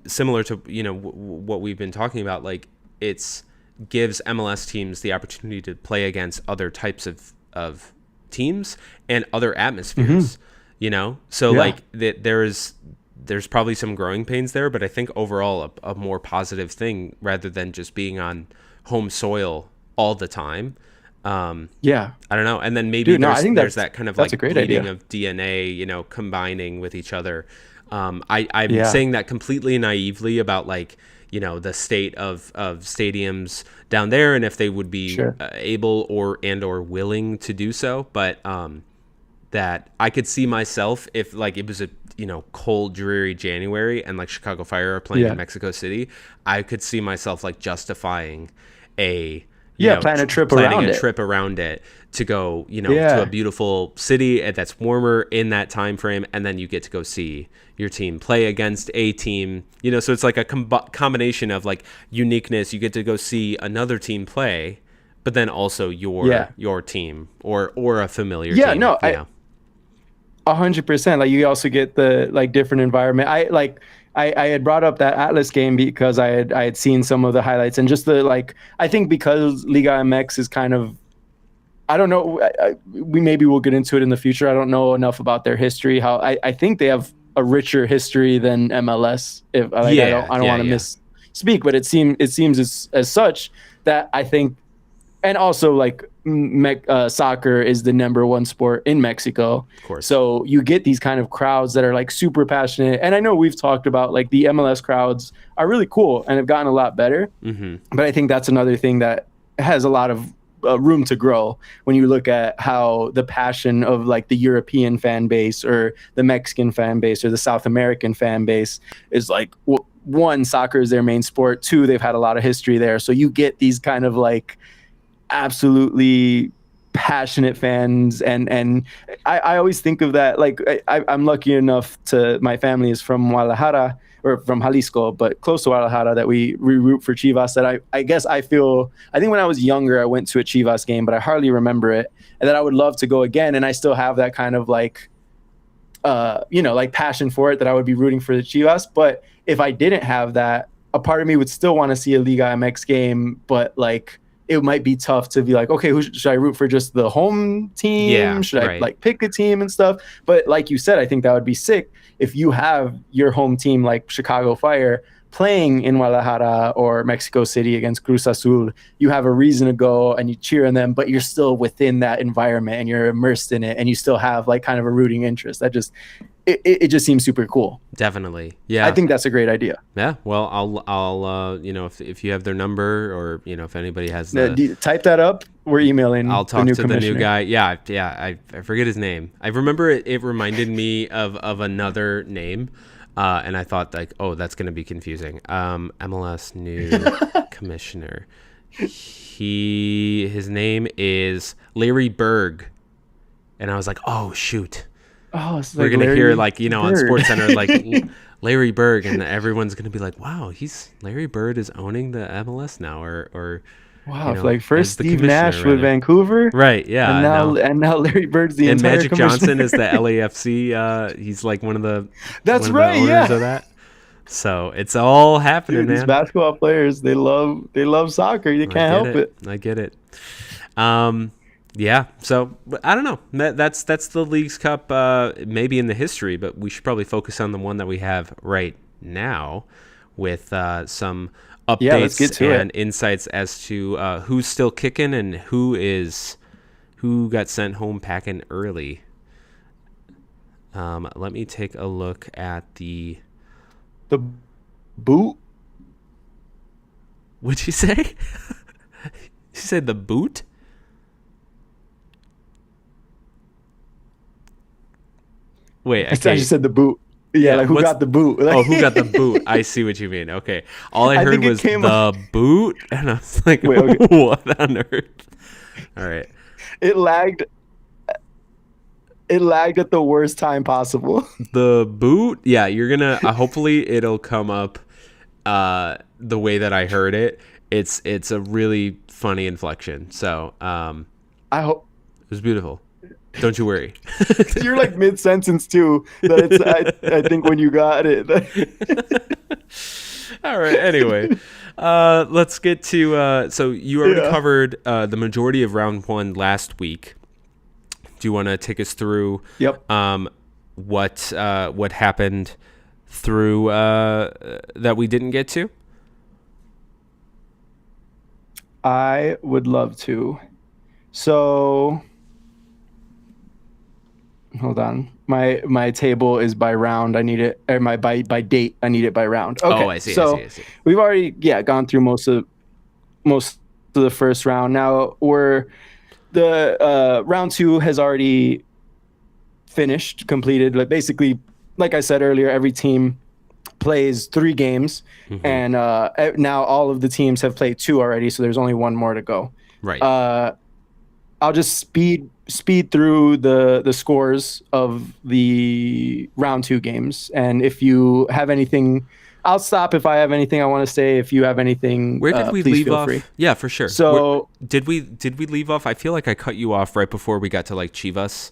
similar to, what we've been talking about, like it's gives MLS teams the opportunity to play against other types of teams and other atmospheres, so like there's probably some growing pains there, but I think overall a more positive thing rather than just being on home soil all the time. I don't know. And then maybe there's that kind of like bleeding of DNA, combining with each other. I'm saying that completely naively about like, the state of stadiums down there and if they would be able or willing to do so. But that I could see myself if like it was a, cold, dreary January and like Chicago Fire are playing in Mexico City, I could see myself like justifying planning a trip around it to go, to a beautiful city that's warmer in that time frame, and then you get to go see your team play against a team, so it's like a combination of like uniqueness. You get to go see another team play, but then also your team or a familiar team. 100%. Like you also get the like different environment. I had brought up that Atlas game because I had seen some of the highlights and just the like. I think because Liga MX is kind of, I don't know. Maybe we'll get into it in the future. I don't know enough about their history. How I think they have a richer history than MLS. I don't want to misspeak, but it seems as such that I think, and also like soccer is the number one sport in Mexico. Of course. So you get these kind of crowds that are like super passionate. And I know we've talked about like the MLS crowds are really cool and have gotten a lot better. But I think that's another thing that has a lot of room to grow when you look at how the passion of like the European fan base or the Mexican fan base or the South American fan base is like, one, soccer is their main sport. Two, they've had a lot of history there. So you get these kind of like absolutely passionate fans, and I always think of that, like I'm lucky enough to, my family is from Guadalajara or from Jalisco, but close to Guadalajara, that we root for Chivas. That I guess I think when I was younger I went to a Chivas game, but I hardly remember it, and that I would love to go again, and I still have that kind of like like passion for it, that I would be rooting for the Chivas. But if I didn't have that, a part of me would still want to see a Liga MX game, but like it might be tough to be like, okay, who should I root for? Just the home team? Should I like pick a team and stuff? But like you said, I think that would be sick if you have your home team like Chicago Fire playing in Guadalajara or Mexico City against Cruz Azul. You have a reason to go and you cheer on them, but you're still within that environment and you're immersed in it, and you still have like kind of a rooting interest. That just it just seems super cool. Definitely. Yeah. I think that's a great idea. Yeah. Well, I'll if you have their number, or, if anybody has type that up. We're emailing. I'll talk to the new guy. Yeah. I forget his name. I remember it reminded me of another name. And I thought like, oh, that's going to be confusing. MLS new commissioner. His name is Larry Berg. And I was like, oh, shoot. Oh, it's we're like gonna Larry hear like Bird. On SportsCenter like Larry Bird, and everyone's gonna be like, "Wow, Larry Bird is owning the MLS now," or wow, like first Steve Nash with Vancouver, right? Yeah, and now Larry Bird's the entire Magic Johnson is the LAFC. He's like one of the owners of that. So it's all happening, Dude, these man. basketball players, they love soccer. You can't help it. I get it. Yeah. So I don't know. That's the Leagues Cup, maybe in the history, but we should probably focus on the one that we have right now, with some Yeah, let's get updates to and it. insights as to who's still kicking and who got sent home packing early. Let me take a look at the. The boot. What'd you say? You said the boot? Wait, I just said the boot. Yeah, like who got the boot? Like, Oh, who got the boot? I see what you mean. Okay. All I heard think it was came the boot, and I was like, Wait, okay. what on earth? All right. It lagged. It lagged at the worst time possible. The boot? Yeah, you're going to hopefully it'll come up the way that I heard it. It's a really funny inflection. So, I hope it was beautiful. Don't you worry. you're like mid sentence too. That it's, I think when you got it. All right. Anyway, let's get to. So you already covered the majority of round one last week. Do you want to take us through? Yep. What happened through that we didn't get to? I would love to. So hold on. My table is by round. I need it, or by date. I need it by round. Okay. Oh, I see. So I see. we've already gone through most of the first round. Now the round two has already completed. Like basically, like I said earlier, every team plays 3 games, and now all of the teams have played 2 already. So there's only 1 more to go. Right. I'll just speed through the scores of the round 2 games, and if you have anything, I'll stop if I have anything I want to say. If you have anything, where did we please leave feel off? free. Yeah, for sure. So did we leave off? I feel like I cut you off right before we got to like Chivas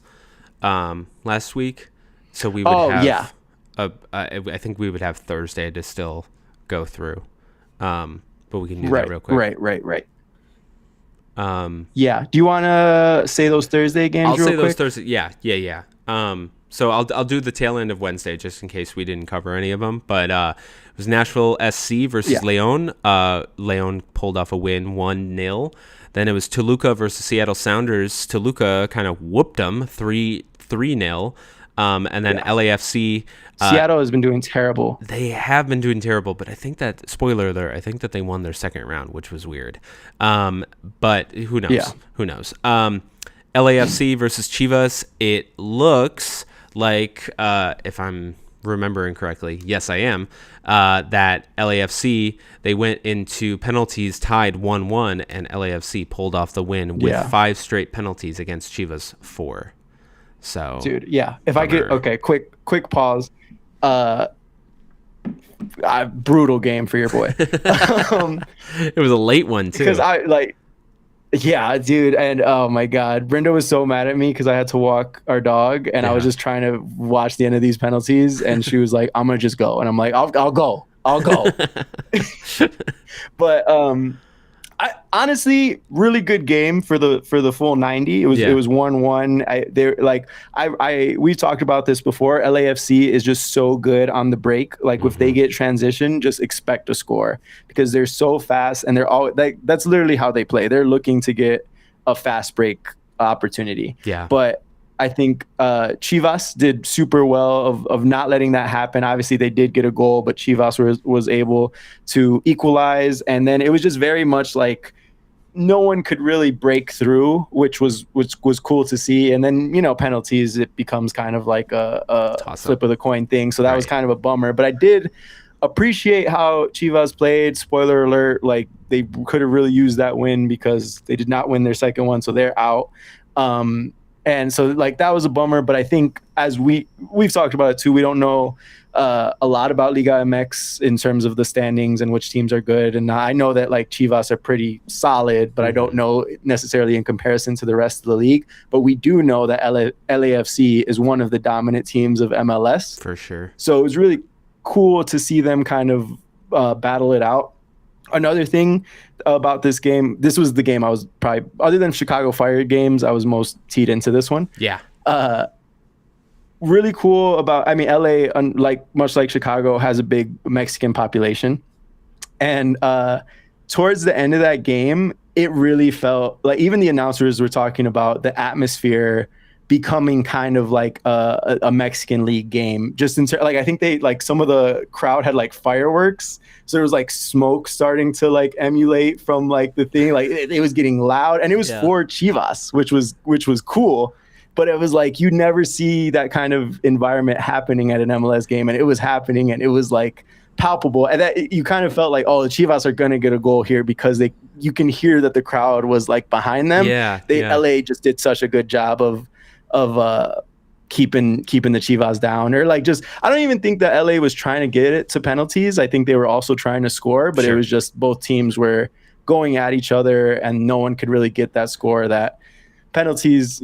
last week. So we would have. I think we would have Thursday to still go through, but we can do that real quick. Right. Yeah. Do you want to say those Thursday games? I'll real say quick? those Thursday. Yeah. So I'll do the tail end of Wednesday just in case we didn't cover any of them. But it was Nashville SC versus Leon. Leon pulled off a win, 1-0. Then it was Toluca versus Seattle Sounders. Toluca kind of whooped them 3-0. And then LAFC. Seattle has been doing terrible. They have been doing terrible, but I think that, spoiler alert, I think that they won their second round, which was weird. But who knows? Yeah. Who knows? LAFC versus Chivas. It looks like, if I'm remembering correctly, yes, I am, that LAFC, they went into penalties tied 1-1, and LAFC pulled off the win with 5 straight penalties against Chivas 4. So, dude, yeah. If I could, okay, quick pause. Brutal game for your boy. It was a late one too. Because dude, and oh my god, Brenda was so mad at me because I had to walk our dog, and I was just trying to watch the end of these penalties, and she was like, "I'm gonna just go," and I'm like, "I'll go." But I honestly, really good game for the full 90. It was 1-1. We've talked about this before. LAFC is just so good on the break. Like if they get transition, just expect a score because they're so fast, and they're all that's literally how they play. They're looking to get a fast break opportunity. Yeah. But I think Chivas did super well of not letting that happen. Obviously, they did get a goal, but Chivas was able to equalize. And then it was just very much like no one could really break through, which was cool to see. And then, penalties, it becomes kind of like a flip of the coin thing. So that was kind of a bummer. But I did appreciate how Chivas played. Spoiler alert, like they could have really used that win because they did not win their second one, so they're out. And so like that was a bummer, but I think as we've talked about it too, we don't know a lot about Liga MX in terms of the standings and which teams are good. And I know that like Chivas are pretty solid, but I don't know necessarily in comparison to the rest of the league. But we do know that LAFC is one of the dominant teams of MLS. For sure. So it was really cool to see them kind of battle it out. Another thing about this game, this was the game I was probably, other than Chicago Fire games, I was most teed into this one. Yeah. Really cool about, I mean, LA, much like Chicago, has a big Mexican population. And towards the end of that game, it really felt like even the announcers were talking about the atmosphere becoming kind of like a Mexican league game. Just like, I think they, like, some of the crowd had like fireworks, so there was like smoke starting to like emulate from like the thing. Like it was getting loud, and it was for Chivas, which was cool. But it was like you never see that kind of environment happening at an MLS game, and it was happening, and it was like palpable. And that you kind of felt like, oh, the Chivas are going to get a goal here, because you can hear that the crowd was like behind them. LA just did such a good job of keeping the Chivas down, or like, just, I don't even think that LA was trying to get it to penalties. I think they were also trying to score, but It was just both teams were going at each other, and no one could really get that score. That penalties,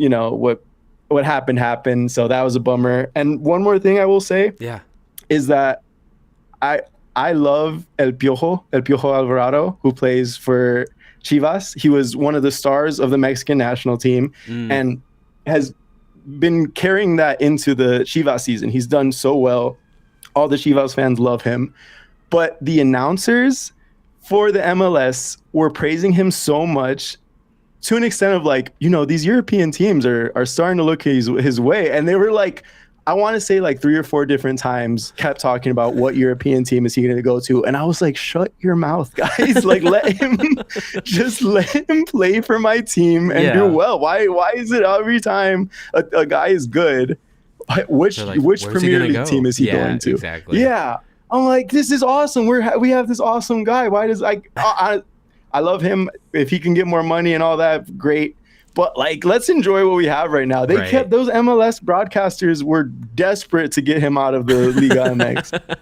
what happened. So that was a bummer. And one more thing I will say is that I love El Piojo Alvarado, who plays for Chivas. He was one of the stars of the Mexican national team and has been carrying that into the Chivas season. He's done so well. All the Chivas fans love him. But the announcers for the MLS were praising him so much, to an extent of like, these European teams are starting to look his way. And they were like, I want to say like 3 or 4 different times, kept talking about what European team is he going to go to. And I was like, shut your mouth, guys. Like, let him play for my team and do well. Why is it every time a guy is good, which Premier League team is he going to? Exactly. Yeah. I'm like, this is awesome. We have this awesome guy. Why does I love him. If he can get more money and all that, great. But like, let's enjoy what we have right now. They kept, those MLS broadcasters were desperate to get him out of the Liga MX.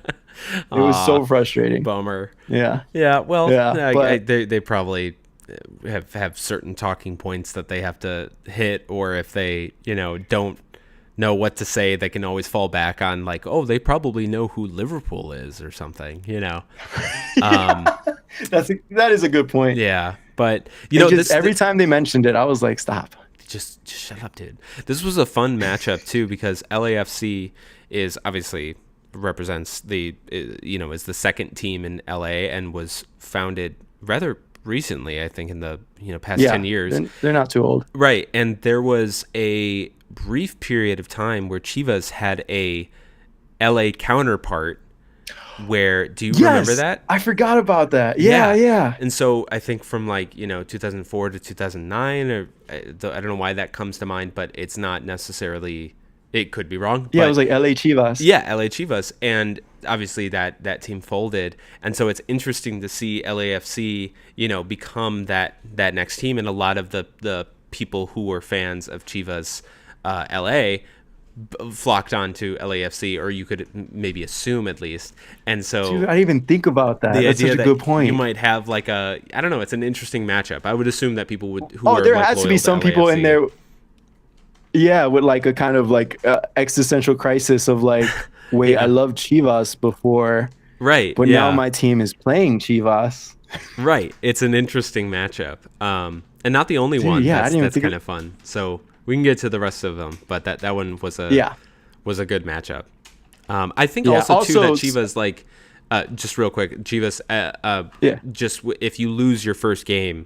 It was so frustrating. Bummer. Yeah. Yeah. Well, they probably have certain talking points that they have to hit, or if they, don't know what to say, they can always fall back on like, oh, they probably know who Liverpool is or something, That is a good point. Yeah. But every time they mentioned it, I was like, stop. Just shut up, dude. This was a fun matchup too, because LAFC is obviously represents is the second team in LA and was founded rather recently, I think in the past 10 years. They're not too old. Right. And there was a brief period of time where Chivas had a LA counterpart. Where do you remember that? I forgot about that. Yeah. And so I think from 2004 to 2009, or I don't know why that comes to mind, but it's not necessarily. It could be wrong. Yeah, it was like LA Chivas. Yeah, LA Chivas, and obviously that team folded, and so it's interesting to see LAFC, become that next team, and a lot of the people who were fans of Chivas, LA. Flocked onto LAFC, or you could maybe assume at least. And so I didn't even think about that. That's such a good point. You might have like I don't know, it's an interesting matchup. I would assume that people would there has to be some people in there with like a kind of like existential crisis of like, wait, I loved Chivas before, right? But now my team is playing Chivas. Right. It's an interesting matchup. And not the only one. That's kind of fun. So we can get to the rest of them, but that one was a good matchup. I think also too that Chivas just real quick, Chivas just if you lose your first game,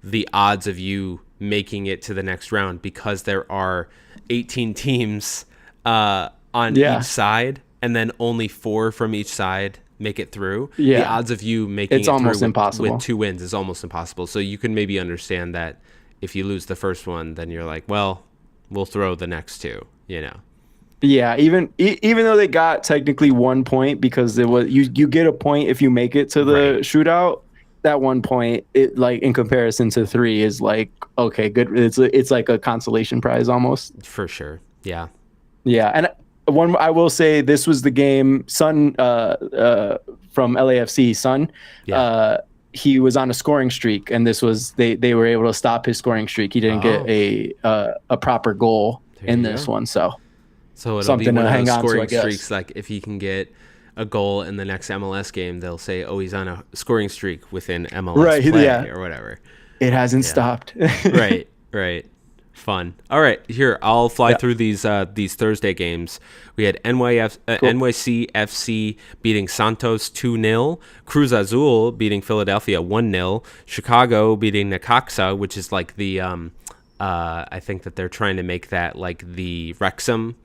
the odds of you making it to the next round, because there are 18 teams on each side, and then only 4 from each side make it through. The odds of you making it almost through impossible. With 2 wins is almost impossible. So you can maybe understand that. If you lose the first one, then you're like, well, we'll throw the next 2, Yeah, even though they got technically 1 point, because it was you get a point if you make it to the shootout. That 1 point, it like in comparison to 3 is like, okay, good. It's like a consolation prize almost. For sure. Yeah. Yeah, and I will say this was the game. Son from LAFC, Son. Yeah. He was on a scoring streak, and this was they were able to stop his scoring streak. He didn't get a proper goal in this one, so it'll something be one to of hang those on scoring to, I guess. streaks. Like if he can get a goal in the next MLS game, they'll say, "Oh, he's on a scoring streak within MLS Right, play yeah. or whatever." It hasn't Yeah. stopped. Right. Fun. All right, here I'll fly through these Thursday games. We had NYCFC beating Santos 2-0, Cruz Azul beating Philadelphia 1-0, Chicago beating Necaxa, which is like the I think that they're trying to make that like the Wrexham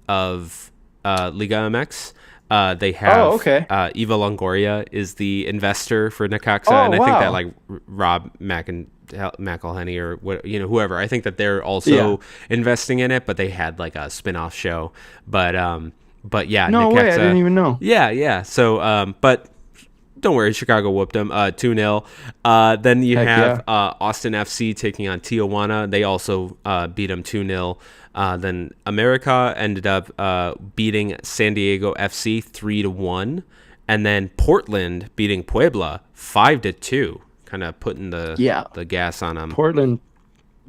of Liga MX. They have Eva Longoria is the investor for Necaxa, and I think that like Rob McElhenney or what, whoever, I think that they're also investing in it, but they had like a spin-off show. But yeah, no Necaxa, way, I didn't even know. Yeah. So but don't worry, Chicago whooped them 2-0. Then you have Austin FC taking on Tijuana. They also beat them 2-0. Then America ended up beating San Diego FC 3-1, and then Portland beating Puebla 5-2, kind of putting the gas on them. Portland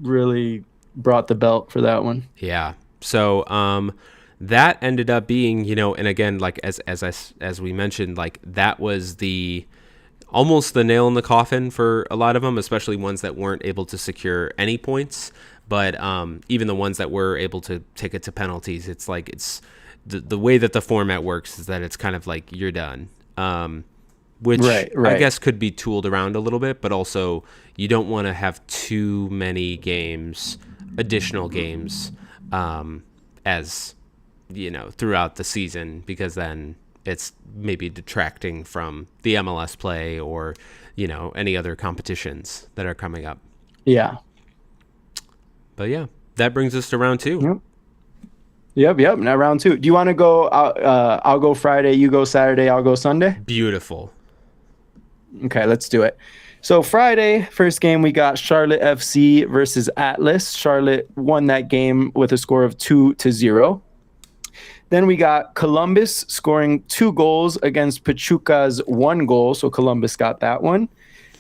really brought the belt for that one. Yeah. So that ended up being, and again, like as we mentioned, like that was almost the nail in the coffin for a lot of them, especially ones that weren't able to secure any points. But even the ones that were able to take it to penalties, it's like the way that the format works is that it's kind of like you're done, which right. I guess could be tooled around a little bit, but also you don't want to have too many additional games, as throughout the season, because then it's maybe detracting from the MLS play or any other competitions that are coming up. Yeah. But yeah, that brings us to round 2. Yep. Now round 2. Do you want to go? I'll go Friday. You go Saturday. I'll go Sunday. Beautiful. Okay, let's do it. So Friday, first game, we got Charlotte FC versus Atlas. Charlotte won that game with a score of 2-0. Then we got Columbus scoring 2 goals against Pachuca's 1 goal. So Columbus got that one.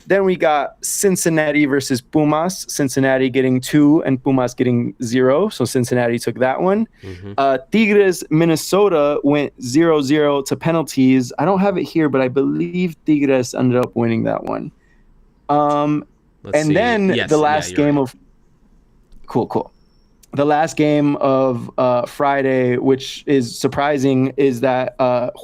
Then we got Cincinnati versus Pumas. Cincinnati getting 2 and Pumas getting 0. So Cincinnati took that one. Mm-hmm. Tigres, Minnesota went 0-0 to penalties. I don't have it here, but I believe Tigres ended up winning that one. Then the last game of... Cool. The last game of Friday, which is surprising, is that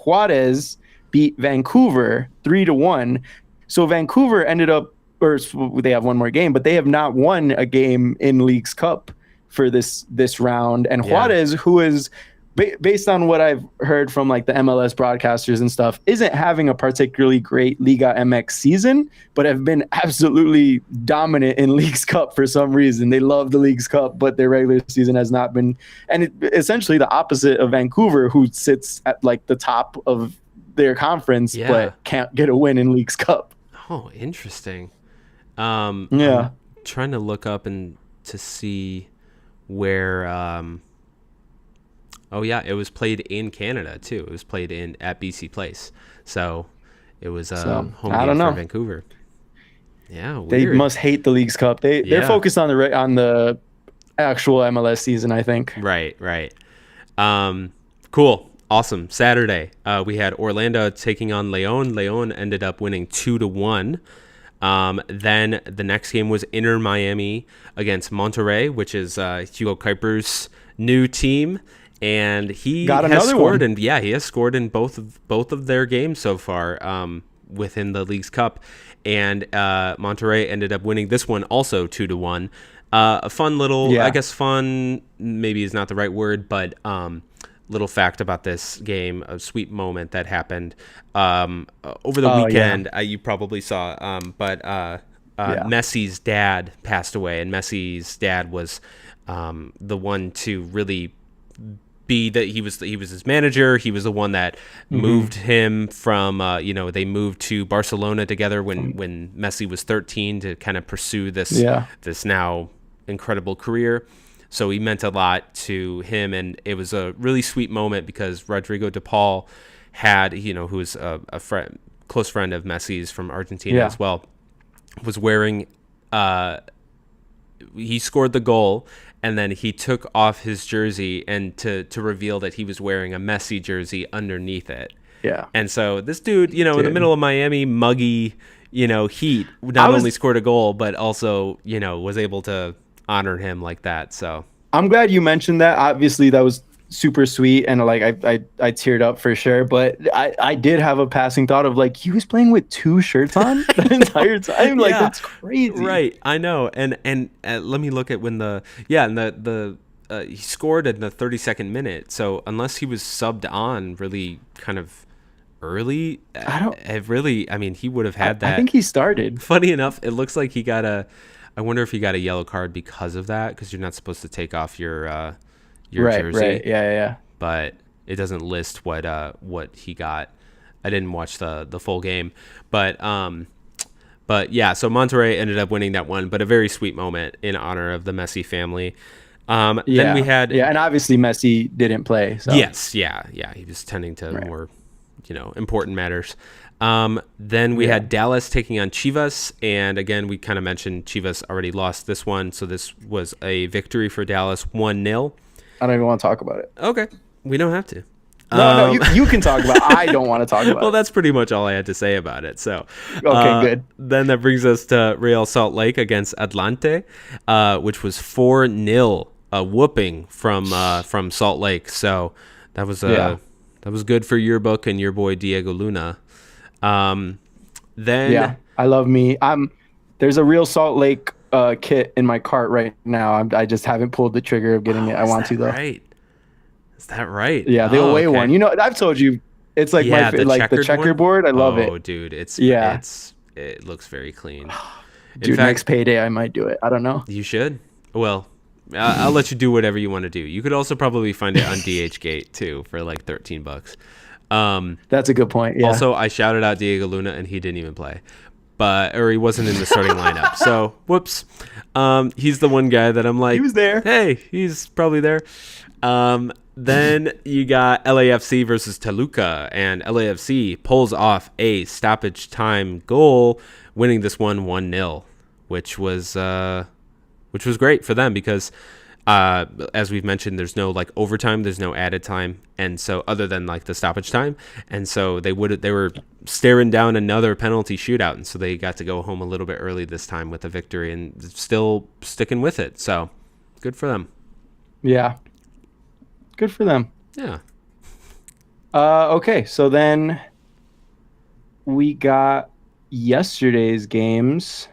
Juarez beat Vancouver 3-1. So Vancouver ended up, or they have one more game, but they have not won a game in Leagues Cup for this round. And Juarez, who is, based on what I've heard from like the MLS broadcasters and stuff, isn't having a particularly great Liga MX season, but have been absolutely dominant in Leagues Cup for some reason. They love the Leagues Cup, but their regular season has not been. And essentially the opposite of Vancouver, who sits at like the top of their conference, but can't get a win in Leagues Cup. Oh, interesting. I'm trying to look up and to see where. It was played in Canada too. It was played at BC Place, so it was home game for Vancouver. Yeah, weird. They must hate the Leagues Cup. They're focused on the actual MLS season, I think. Right. Cool. Awesome. Saturday, we had Orlando taking on León. León ended up winning 2-1. Then the next game was Inter Miami against Monterrey, which is Hugo Kuiper's new team, and he has scored. And he has scored in both of their games so far within the Leagues Cup. And Monterrey ended up winning this one also 2-1. A fun little, I guess fun maybe is not the right word, but little fact about this game, a sweet moment that happened over the weekend. You probably saw, but Messi's dad passed away, and Messi's dad was the one to really be that he was his manager. He was the one that moved him from they moved to Barcelona together when Messi was 13 to kind of pursue this now incredible career. So he meant a lot to him, and it was a really sweet moment because Rodrigo de Paul had, who's a close friend of Messi's from Argentina as well, was wearing, he scored the goal, and then he took off his jersey and to reveal that he was wearing a Messi jersey underneath it. Yeah. And so this dude, in the Dude. middle of Miami, muggy, heat, I not was only scored a goal, but also, was able to honor him like that. So I'm glad you mentioned that. Obviously, that was super sweet, and like I teared up for sure. But I did have a passing thought of like he was playing with two shirts on the entire time. Like yeah, that's crazy. right. I know. And let me look at when he scored in the 32nd minute. So unless he was subbed on really kind of early, he would have had that. I think he started. Funny enough, it looks like he got I wonder if he got a yellow card because of that, because you're not supposed to take off your jersey. Right. Yeah. But it doesn't list what he got. I didn't watch the full game, but yeah. So Monterrey ended up winning that one, but a very sweet moment in honor of the Messi family. Then we had and obviously Messi didn't play. So. Yes, yeah, he was tending to more important matters. Then we had Dallas taking on Chivas, and again, we kind of mentioned Chivas already lost this one, so this was a victory for Dallas, 1-0. I don't even want to talk about it. Okay, we don't have to. No, you can talk about it. I don't want to talk about it. Well, that's pretty much all I had to say about it. So, okay, good. Then that brings us to Real Salt Lake against Atlante, which was 4-0, a whooping from Salt Lake. So that was good for your book and your boy Diego Luna. Then I love me. There's a Real Salt Lake kit in my cart right now. I just haven't pulled the trigger of getting it. I want to though. Right. Is that right? Yeah, the away one. I've told you, it's like the checkerboard. I love it. Oh, dude, it looks very clean. Dude, next payday I might do it. I don't know. You should. Well, I'll let you do whatever you want to do. You could also probably find it on DHgate too for like $13. That's a good point. Yeah. Also, I shouted out Diego Luna and he didn't even play, or he wasn't in the starting lineup. So, whoops. He's the one guy that I'm like, he was there. Hey, he's probably there. Then you got LAFC versus Toluca, and LAFC pulls off a stoppage time goal, winning this one 1-0, which was great for them because, as we've mentioned, there's no like overtime, there's no added time, and so other than like the stoppage time, and so they were staring down another penalty shootout, and so they got to go home a little bit early this time with a victory and still sticking with it. So good for them. Yeah. Good for them. Yeah. Okay, so then we got yesterday's games,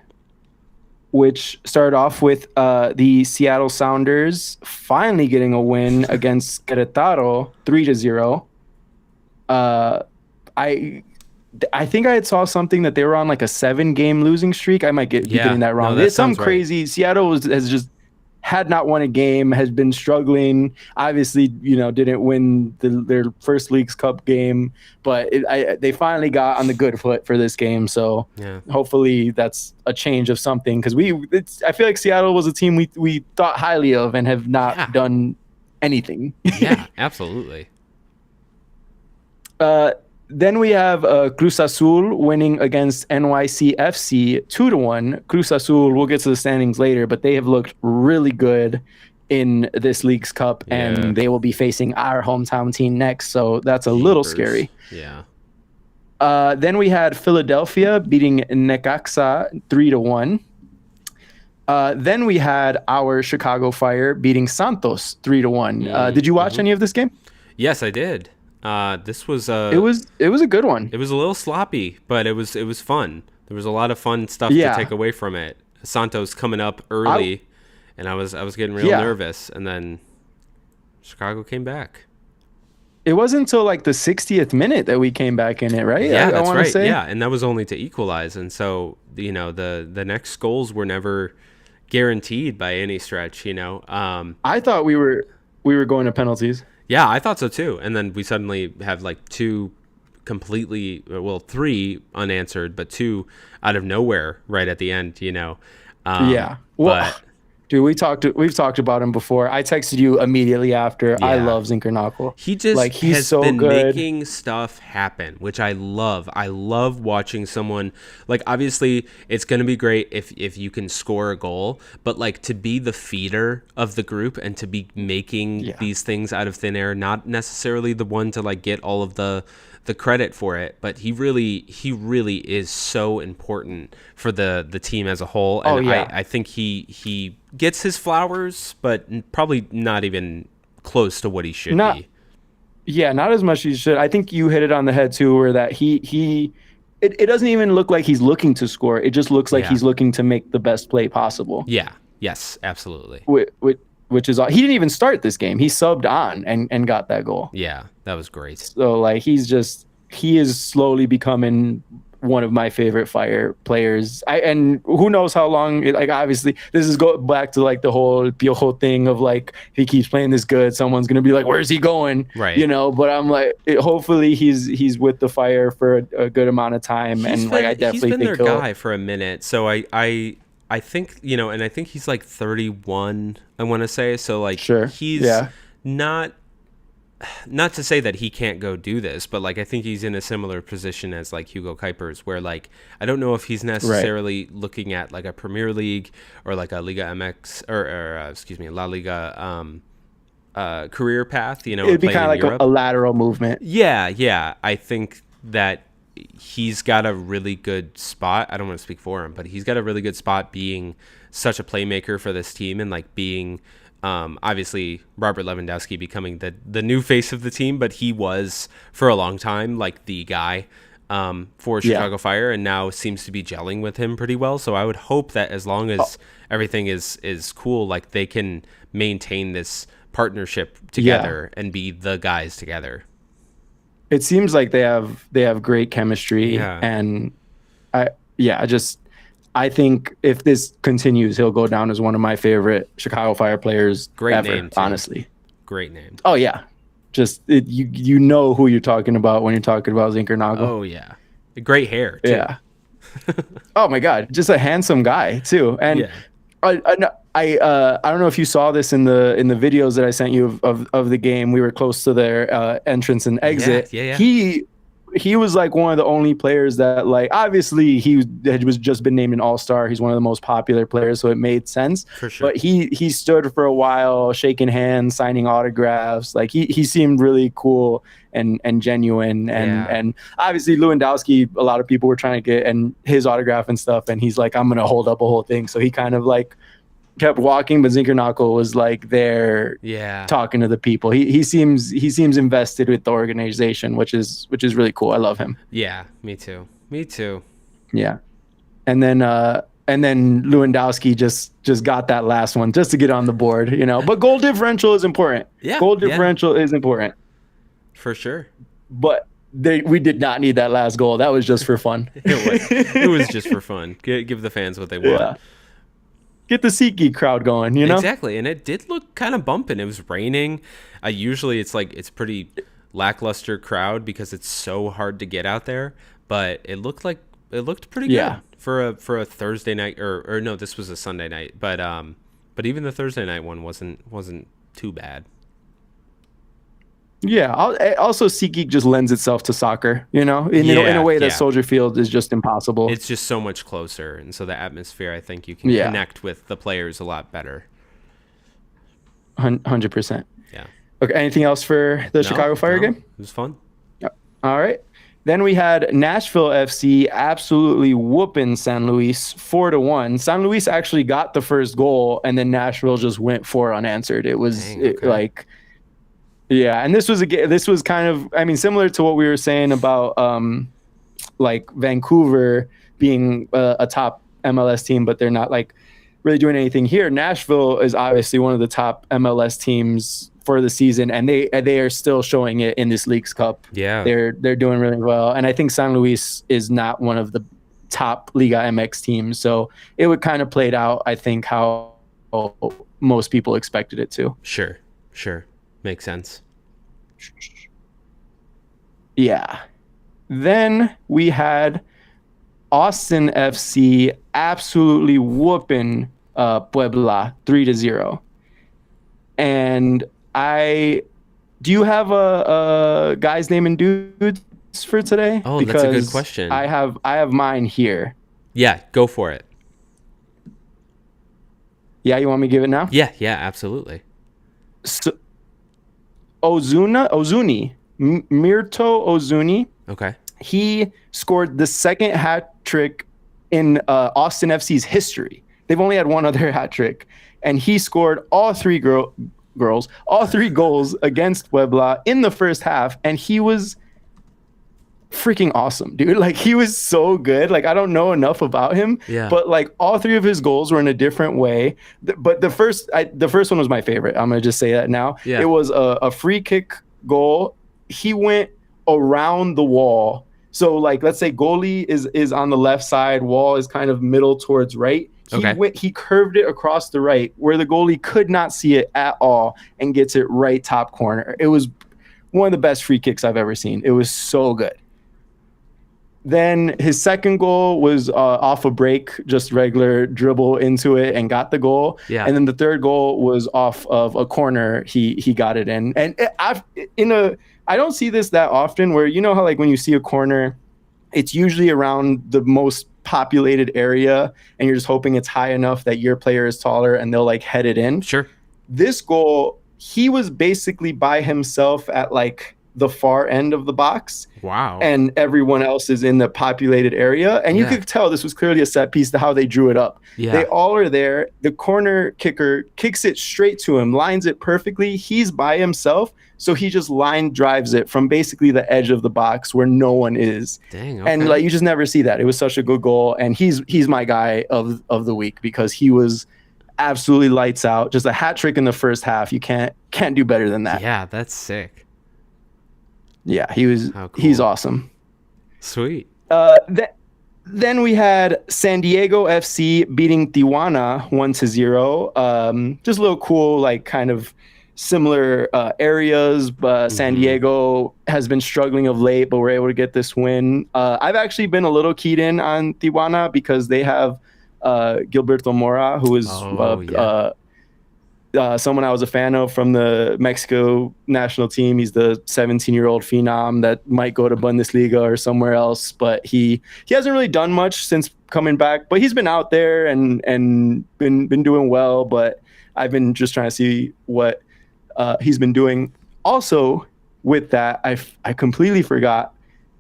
which started off with the Seattle Sounders finally getting a win against Querétaro, 3-0. I think I had saw something that they were on like a 7-game losing streak. I might be getting that wrong. No, It's some crazy. Right. Seattle has just had not won a game, has been struggling. Obviously, didn't win their first Leagues Cup game, but they finally got on the good foot for this game. So hopefully that's a change of something, because I feel like Seattle was a team we thought highly of and have not done anything. Yeah, absolutely. Then we have Cruz Azul winning against NYCFC 2-1. Cruz Azul, we'll get to the standings later, but they have looked really good in this Leagues Cup, and they will be facing our hometown team next, so that's a little scary. Yeah. Then we had Philadelphia beating Necaxa 3-1. Then we had our Chicago Fire beating Santos 3-1. Did you watch any of this game? Yes, I did. This was it was a good one. It was a little sloppy, but it was fun. There was a lot of fun stuff to take away from it. Santos coming up early, and I was getting real nervous, and then Chicago came back. It wasn't until like the 60th minute that we came back in it, right? Yeah, that's right. Say. Yeah, and that was only to equalize, and so the next goals were never guaranteed by any stretch. I thought we were going to penalties. Yeah, I thought so too. And then we suddenly have like three unanswered, but two out of nowhere right at the end, Yeah. Well, Dude, we've talked about him before. I texted you immediately after. I Yeah. love Zinchenko. He just Like, he's has so been good. making stuff happen, which I love. I love watching someone, like, obviously it's going to be great if you can score a goal, but like to be the feeder of the group and to be making Yeah. these things out of thin air, not necessarily the one to like get all of the credit for it, but he really is so important for the team as a whole. And Oh, yeah. I think he gets his flowers, but probably not even close to what he should Not be. Yeah, not as much as he should. I think you hit it on the head too, where that it doesn't even look like he's looking to score. It just looks like Yeah. he's looking to make the best play possible. Yeah. Yes, absolutely. Which is, he didn't even start this game. He subbed on and got that goal. Yeah, that was great. So like he is slowly becoming one of my favorite Fire players. And who knows how long, like, obviously this is go back to like the whole Piojo thing of like, if he keeps playing this good, someone's going to be like, where's he going? Right. You know, but I'm like, hopefully he's with the Fire for a good amount of time. I definitely he's been think their guy for a minute. So I think, you know, and I think he's like 31, I want to say. So like, Sure. he's Yeah. not to say that he can't go do this, but like I think he's in a similar position as like Hugo Kuipers, where like I don't know if he's necessarily looking at like a Premier League or like a Liga MX or excuse me, La Liga career path. You know, It'd be playing kind of in like Europe. a lateral movement. Yeah. I think that he's got a really good spot. I don't want to speak for him, but he's got a really good spot being such a playmaker for this team and like being. Obviously Robert Lewandowski becoming the new face of the team, but he was for a long time like the guy for Chicago Fire, and now seems to be gelling with him pretty well. So I would hope that as long as everything is cool, like they can maintain this partnership together and be the guys together. It seems like they have great chemistry, and I think if this continues, he'll go down as one of my favorite Chicago Fire players ever, name, too. honestly. Great name. Oh, yeah. Just you know who you're talking about when you're talking about Zinchenko. Oh, yeah. Great hair, too. Yeah. Oh, my God. Just a handsome guy, too. And I don't know if you saw this in the videos that I sent you of the game. We were close to their entrance and exit. Yeah. He was like one of the only players that, like, obviously he had just been named an all-star. He's one of the most popular players, so it made sense. For sure. But he stood for a while, shaking hands, signing autographs. Like he seemed really cool and genuine. And obviously Lewandowski, a lot of people were trying to get and his autograph and stuff. And he's like, I'm gonna hold up a whole thing. So he kind of like kept walking, but Zinchenko was like there talking to the people. He seems invested with the organization, which is really cool. I love him. Yeah, me too. Yeah. And then Lewandowski just got that last one just to get on the board, you know. But goal differential is important. Yeah. Goal differential is important. For sure. But we did not need that last goal. That was just for fun. It was just for fun. Give the fans what they want. Yeah. Get the SeatGeek crowd going, you know? Exactly. And it did look kind of bumping. It was raining. Usually it's pretty lackluster crowd because it's so hard to get out there. But it looked pretty good for a Thursday night or no, this was a Sunday night. But even the Thursday night one wasn't too bad. Yeah. Also, SeatGeek just lends itself to soccer, you know, in a way that Soldier Field is just impossible. It's just so much closer, and so the atmosphere, I think you can connect with the players a lot better. 100%. Yeah. Okay. Anything else for the Chicago Fire game? It was fun. All right. Then we had Nashville FC absolutely whooping San Luis 4-1. San Luis actually got the first goal, and then Nashville just went for unanswered. It was and this was kind of, I mean, similar to what we were saying about like Vancouver being a top MLS team, but they're not like really doing anything here. Nashville is obviously one of the top MLS teams for the season, and they are still showing it in this Leagues Cup. Yeah, they're doing really well, and I think San Luis is not one of the top Liga MX teams, so it would kind of played out, I think, how most people expected it to. Sure. Makes sense. Yeah. Then we had Austin FC absolutely whooping Puebla 3-0. And do you have a guy's name and dudes for today? Oh, because that's a good question. I have mine here. Yeah, go for it. Yeah, you want me to give it now? Yeah, absolutely. So, Mirto Ozuni. Okay. He scored the second hat trick in Austin FC's history. They've only had one other hat trick, and he scored all three goals against Puebla in the first half, and he was freaking awesome, dude. Like, he was so good. Like, I don't know enough about him, but like all three of his goals were in a different way. But the first one was my favorite. I'm gonna just say that now. Yeah. It was a free kick goal. He went around the wall. So like, let's say goalie is on the left side, wall is kind of middle towards right. He curved it across the right where the goalie could not see it at all and gets it right top corner. It was one of the best free kicks I've ever seen. It was so good. Then his second goal was off a break, just regular dribble into it and got the goal. Yeah. And then the third goal was off of a corner. He got it in. And I don't see this that often, where you know how like when you see a corner, it's usually around the most populated area and you're just hoping it's high enough that your player is taller and they'll like head it in. Sure. This goal, he was basically by himself at like the far end of the box. Wow. And everyone else is in the populated area. And you could tell this was clearly a set piece to how they drew it up. Yeah. They all are there. The corner kicker kicks it straight to him, lines it perfectly. He's by himself. So he just line drives it from basically the edge of the box where no one is. Dang, okay. And like, you just never see that. It was such a good goal. And he's my guy of the week because he was absolutely lights out. Just a hat trick in the first half. You can't do better than that. Yeah, that's sick. Yeah, he's awesome. Sweet. Then we had San Diego FC beating Tijuana 1-0. Just a little cool, like kind of similar areas, but San Diego has been struggling of late, but we're able to get this win. I've actually been a little keyed in on Tijuana because they have Gilberto Mora, who is someone I was a fan of from the Mexico national team. He's the 17-year-old phenom that might go to Bundesliga or somewhere else, but he hasn't really done much since coming back, but he's been out there and been doing well, but I've been just trying to see what he's been doing. Also, with that, I completely forgot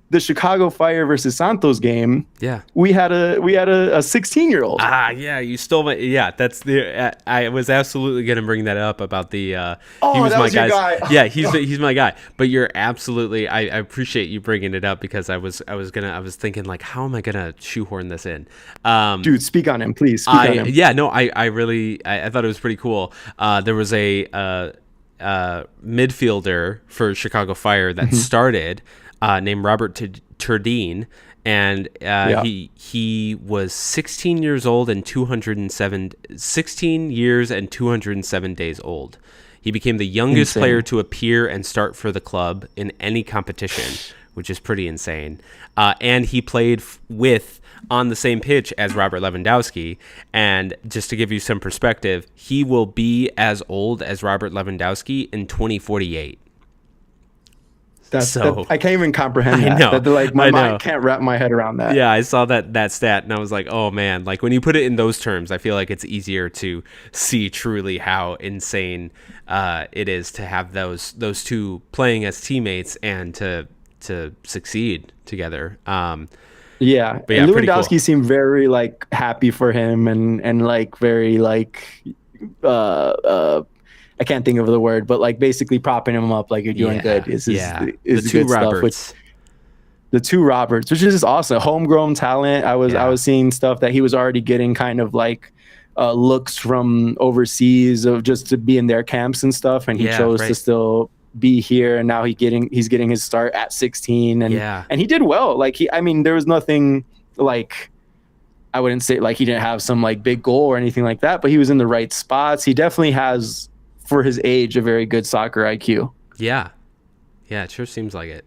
the Chicago Fire versus Santos game. Yeah, we had a 16-year-old. Yeah, you stole my. Yeah, that's the. I was absolutely gonna bring that up about the. He was my guy. Yeah, he's my guy. But you're absolutely. I appreciate you bringing it up because I was thinking like, how am I gonna shoehorn this in? Dude, speak on him, please. Speak on him. Yeah, no, I really thought it was pretty cool. There was a midfielder for Chicago Fire that started. Named Robert Turdine, and he was 16 years old and 16 years and 207 days old. He became the youngest player to appear and start for the club in any competition, which is pretty insane. And he played on the same pitch as Robert Lewandowski. And just to give you some perspective, he will be as old as Robert Lewandowski in 2048. I can't even comprehend that. I know. My mind can't wrap my head around that. Yeah, I saw that stat and I was like, oh man, like when you put it in those terms, I feel like it's easier to see truly how insane it is to have those two playing as teammates and to succeed together. But Lewandowski seemed very like happy for him and like very like I can't think of the word, but like basically propping him up like you're doing good. Is the two good Roberts. Stuff, the two Roberts, which is just awesome. Homegrown talent. I was seeing stuff that he was already getting kind of like looks from overseas of just to be in their camps and stuff, and he chose to still be here, and now he's getting his start at 16, and he did well. Like there was nothing like. I wouldn't say like he didn't have some like big goal or anything like that, but he was in the right spots. He definitely has, for his age, a very good soccer IQ. Yeah, it sure seems like it.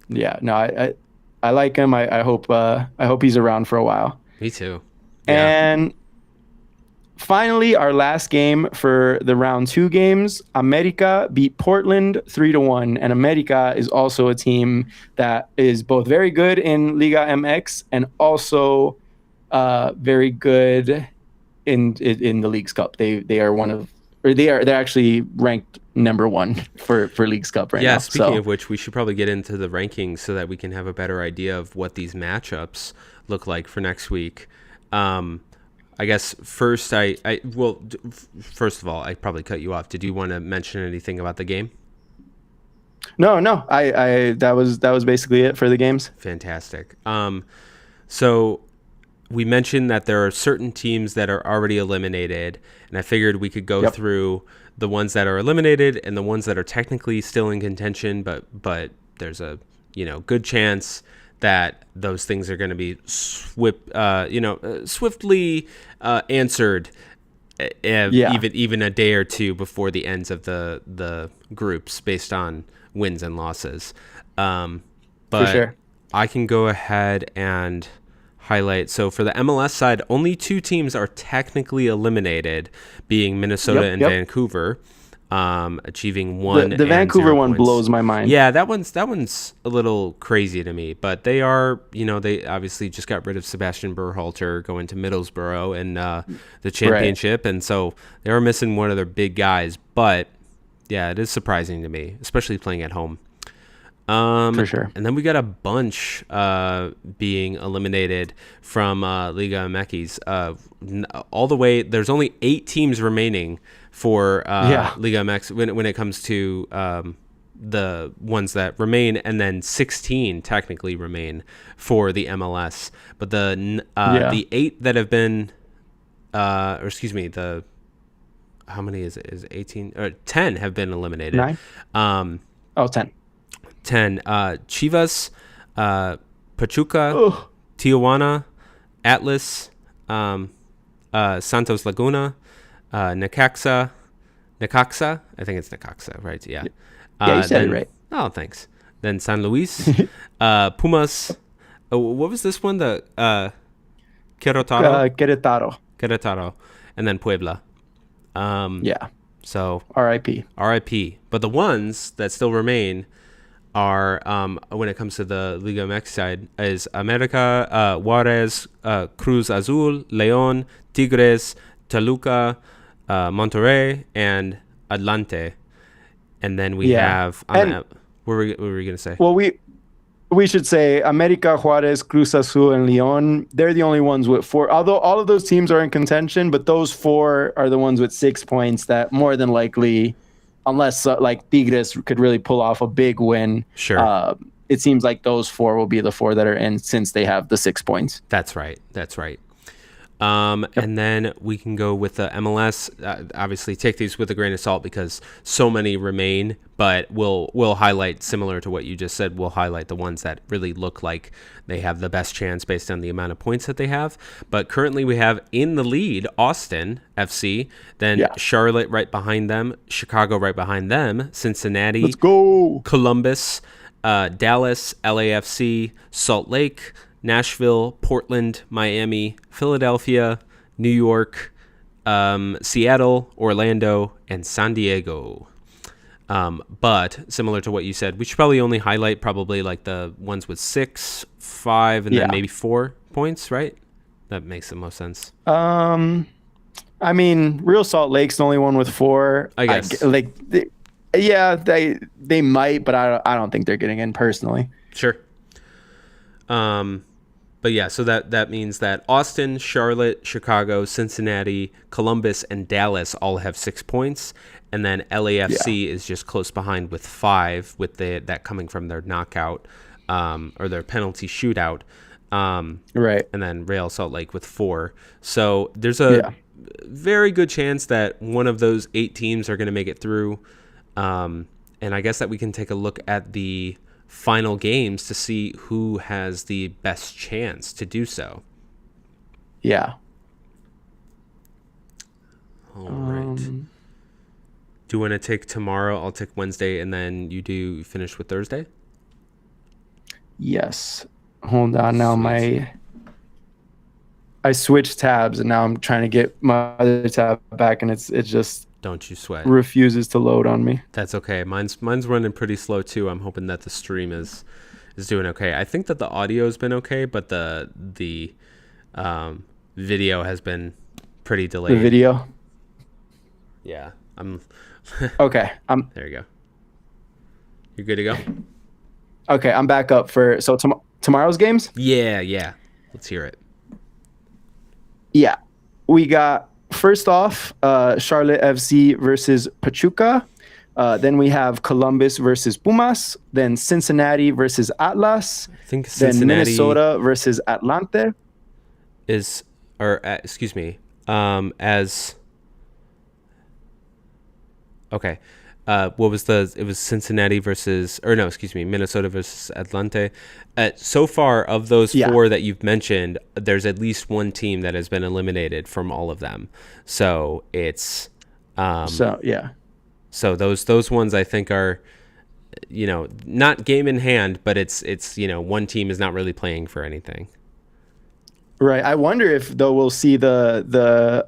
Yeah, no, I like him. I hope he's around for a while. Me too. Yeah. And finally, our last game for the round 2 games, America beat Portland 3-1, and America is also a team that is both very good in Liga MX and also very good in the Leagues Cup. They are one of, or they're actually ranked number 1 for Leagues Cup right now. Yeah, speaking of which, we should probably get into the rankings so that we can have a better idea of what these matchups look like for next week. I guess first, first of all, I probably cut you off. Did you want to mention anything about the game? No. I that was basically it for the games. Fantastic. So we mentioned that there are certain teams that are already eliminated, and I figured we could go through the ones that are eliminated and the ones that are technically still in contention, but there's a good chance that those things are going to be swiftly answered, even a day or two before the ends of the groups based on wins and losses. But for sure. I can go ahead and highlight. So for the MLS side, only 2 teams are technically eliminated, being Minnesota and Vancouver. Achieving 1. The Vancouver one blows my mind. Yeah, that one's a little crazy to me, but they are, they obviously just got rid of Sebastian Berhalter going to Middlesbrough in the championship, and so they are missing one of their big guys. But yeah, it is surprising to me, especially playing at home. For sure. And then we got a bunch being eliminated from Liga MX. All the way, there's only 8 teams remaining for Liga MX when it comes to the ones that remain, and then 16 technically remain for the MLS. But the 8 that have been, how many is it? Is it 18 or 10 have been eliminated? 9. 10. 10. Chivas, Pachuca, Tijuana, Atlas, Santos Laguna, Necaxa. I think it's Necaxa, right? Yeah. Yeah, you said it right. Oh, thanks. Then San Luis, Pumas. What was this one? The Querétaro. Querétaro, and then Puebla. So R.I.P. But the ones that still remain are, when it comes to the Liga MX side, is America, Juarez, Cruz Azul, León, Tigres, Toluca, Monterrey, and Atlante. And then we have... what were we going to say? Well, we should say America, Juarez, Cruz Azul, and León. They're the only ones with 4. Although all of those teams are in contention, but those 4 are the ones with 6 points that more than likely... Unless like Tigres could really pull off a big win, sure. It seems like those 4 will be the 4 that are in, since they have the 6 points. That's right. And then we can go with the MLS. Obviously, take these with a grain of salt because so many remain. But we'll highlight, similar to what you just said, we'll highlight the ones that really look like they have the best chance based on the amount of points that they have. But currently we have in the lead Austin FC, then Charlotte right behind them, Chicago right behind them, Cincinnati, let's go, Columbus, Dallas, LAFC, Salt Lake, Nashville, Portland, Miami, Philadelphia, New York, Seattle, Orlando, and San Diego. But similar to what you said, we should probably only highlight probably like the ones with 6, 5, and then maybe 4 points, right? That makes the most sense. I mean, Real Salt Lake's the only one with 4. I guess. They might, but I don't think they're getting in personally. Sure. But yeah, so that means that Austin, Charlotte, Chicago, Cincinnati, Columbus, and Dallas all have 6 points, and then LAFC is just close behind with 5, with that coming from their knockout or their penalty shootout. Right. And then Real Salt Lake with 4. So there's a very good chance that one of those 8 teams are going to make it through. And I guess that we can take a look at the final games to see who has the best chance to do so. Yeah. All right. Do you want to take tomorrow? I'll take Wednesday, and then you finish with Thursday? Yes. Hold on now. I switched tabs and now I'm trying to get my other tab back, and it just Don't you sweat. refuses to load on me. That's okay. Mine's running pretty slow too. I'm hoping that the stream is doing okay. I think that the audio's been okay, but the video has been pretty delayed. The video. Yeah. I'm Okay. there you go. You're good to go? Okay, I'm back up for tomorrow's games? Yeah. Let's hear it. Yeah. We got, first off, Charlotte FC versus Pachuca. Then we have Columbus versus Pumas. Then Cincinnati versus Atlas. I think Cincinnati then Minnesota versus Atlante. Excuse me. As okay. What was it was Cincinnati Minnesota versus Atlante. So far, of those four that you've mentioned, there's at least one team that has been eliminated from all of them. So it's So those ones I think are, not game in hand, but it's one team is not really playing for anything. Right. I wonder if though we'll see the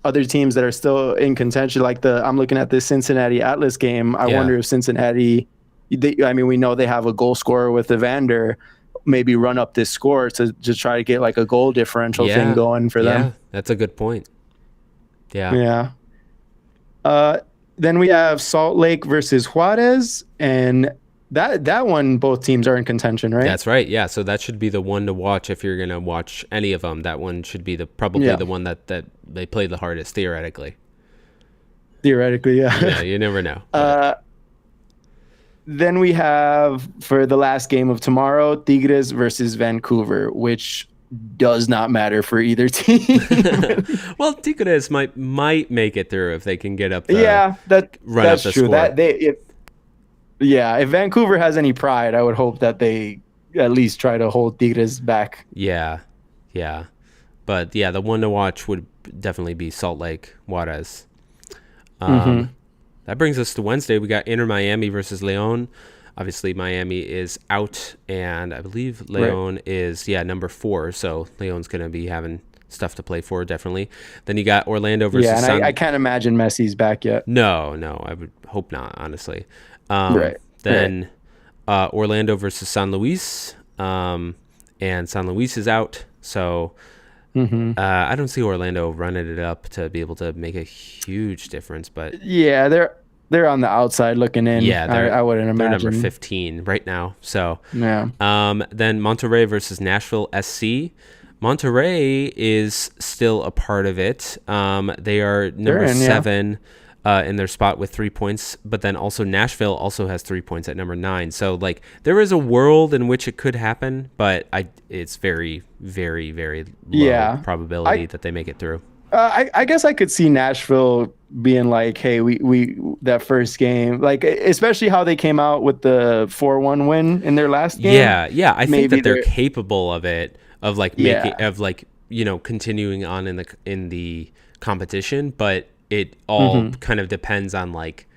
other teams that are still in contention. Like I'm looking at this Cincinnati Atlas game. I wonder if Cincinnati. We know they have a goal scorer with Evander. Maybe run up this score to try to get like a goal differential thing going for them. Yeah, that's a good point. Yeah. Then we have Salt Lake versus Juarez, and that one, both teams are in contention, right? That's right. Yeah. So that should be the one to watch if you're gonna watch any of them. That one should be probably the one that they play the hardest theoretically. Theoretically, yeah. Yeah, you never know. Then we have, for the last game of tomorrow, Tigres versus Vancouver, which does not matter for either team. Well, Tigres might make it through if they can get up. That's true. Score. If Vancouver has any pride, I would hope that they at least try to hold Tigres back. Yeah. But yeah, the one to watch would definitely be Salt Lake Juarez. That brings us to Wednesday. We got Inter Miami versus León. Obviously, Miami is out, and I believe León is number 4. So León's going to be having stuff to play for, definitely. Then you got Orlando versus. Yeah, and I can't imagine Messi's back yet. No, I would hope not, honestly. Then Orlando versus San Luis, and San Luis is out. So I don't see Orlando running it up to be able to make a huge difference, but yeah, they're on the outside looking in. Yeah, I wouldn't imagine. They're number 15 right now. So yeah. Then Monterrey versus Nashville SC. Monterrey is still a part of it. They are number 7 in their spot with 3 points, but then also Nashville also has 3 points at number 9. So like there is a world in which it could happen, but it's very, very, very low probability that they make it through. I guess I could see Nashville being like, hey, we that first game, like especially how they came out with the 4-1 win in their last game. Yeah. I think that they're capable of it, of like continuing on in the competition, but it all kind of depends on like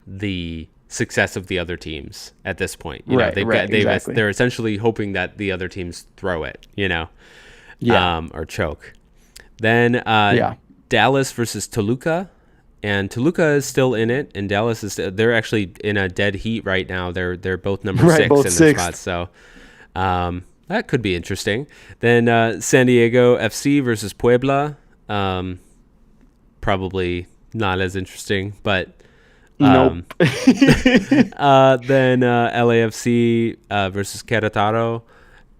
the success of the other teams at this point. They're essentially hoping that the other teams throw it, or choke. Then Dallas versus Toluca, and Toluca is still in it, and Dallas they're actually in a dead heat right now. They're both number 6 in their spots, so that could be interesting. Then San Diego FC versus Puebla, probably not as interesting, but nope. Then LAFC versus Querétaro.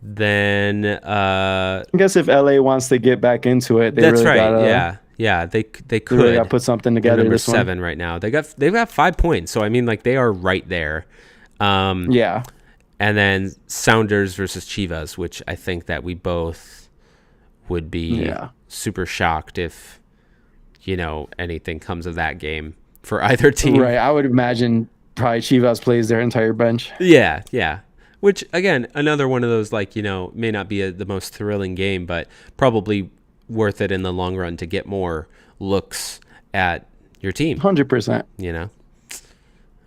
Then I guess if LA wants to get back into it, they that's really right. Gotta, they could. They really got to put something together. They're number 7 right now. They've got 5 points, so I mean, like they are right there. And then Sounders versus Chivas, which I think that we both would be super shocked if anything comes of that game for either team. Right, I would imagine probably Chivas plays their entire bench. Yeah. Which, again, another one of those, like, may not be the most thrilling game, but probably worth it in the long run to get more looks at your team. 100%.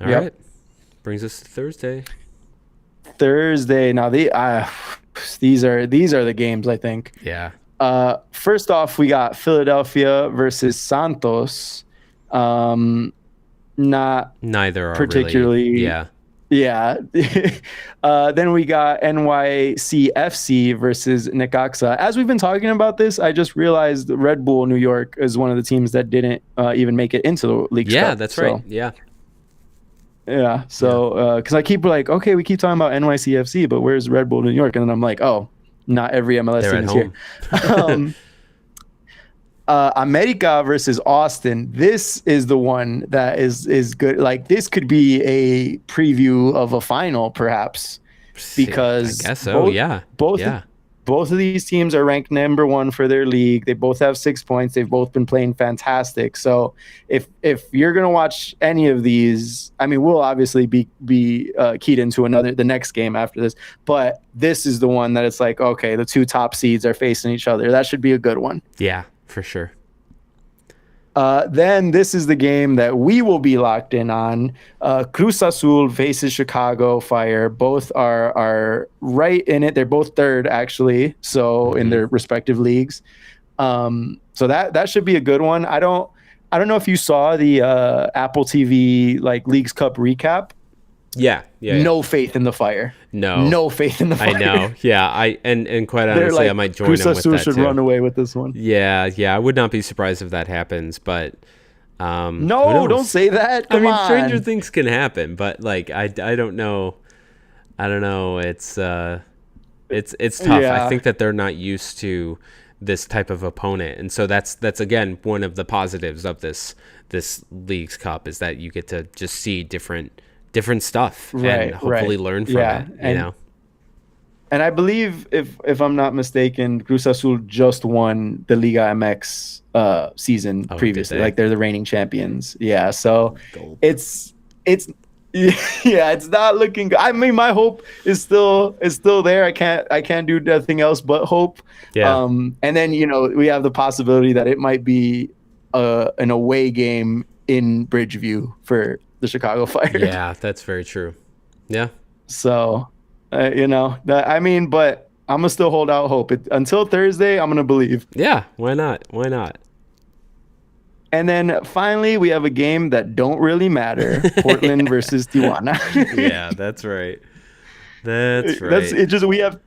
All right. Brings us to Thursday. Now, these are the games, I think. Yeah. First off, we got Philadelphia versus Santos. Not Neither are particularly. really. Yeah. Yeah. Then we got NYCFC versus Necaxa. As we've been talking about this, I just realized Red Bull New York is one of the teams that didn't even make it into the Leagues Cup. Yeah, that's right. Yeah. Yeah. So, because I keep like, okay, we keep talking about NYCFC, but where's Red Bull New York? And then I'm like, oh, not every MLS They're team is here. America versus Austin. This is the one that is good. Like, this could be a preview of a final, perhaps, because I guess so. Both of these teams are ranked number 1 for their league. They both have 6 points. They've both been playing fantastic. So if you're gonna watch any of these, I mean, we'll obviously be keyed into the next game after this. But this is the one that it's like, okay, the 2 top seeds are facing each other. That should be a good one. Yeah, for sure. Then this is the game that we will be locked in on. Cruz Azul faces Chicago Fire. Both are right in it. They're both third, actually, so in their respective leagues. So that should be a good one. I don't know if you saw the Apple TV like Leagues Cup recap. Yeah. No faith in the Fire. No faith in the Fire. I know. Yeah. And quite honestly, like, I might join them with that should run away with this one. Yeah. I would not be surprised if that happens, but no, don't say that. Come on. Stranger things can happen, but like I don't know. It's tough. Yeah. I think that they're not used to this type of opponent, and so that's again one of the positives of this Leagues Cup is that you get to just see different stuff and hopefully learn from it, you know. And I believe if I'm not mistaken, Cruz Azul just won the Liga MX season previously. Like, they're the reigning champions. Yeah, so it's not looking good. I mean, my hope is still there. I can't do nothing else but hope. Yeah. And then, you know, we have the possibility that it might be an away game in Bridgeview for the Chicago Fire. Yeah, that's very true. Yeah. So, you know, but I'm gonna still hold out hope. Until Thursday, I'm gonna believe. Yeah, why not? And then finally, we have a game that don't really matter: Portland versus Tijuana. Yeah, that's right. That's right. That's it. Just we have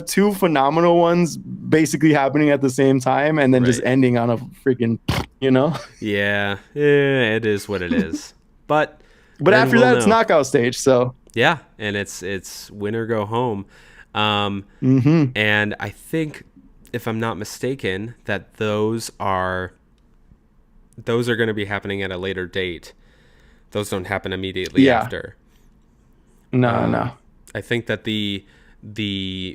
2 phenomenal ones basically happening at the same time, and then just ending on a freaking, you know. Yeah, it is what it is. But after that, it's knockout stage. So yeah, and it's win or go home. And I think, if I'm not mistaken, that those are going to be happening at a later date. Those don't happen immediately after. No. I think that the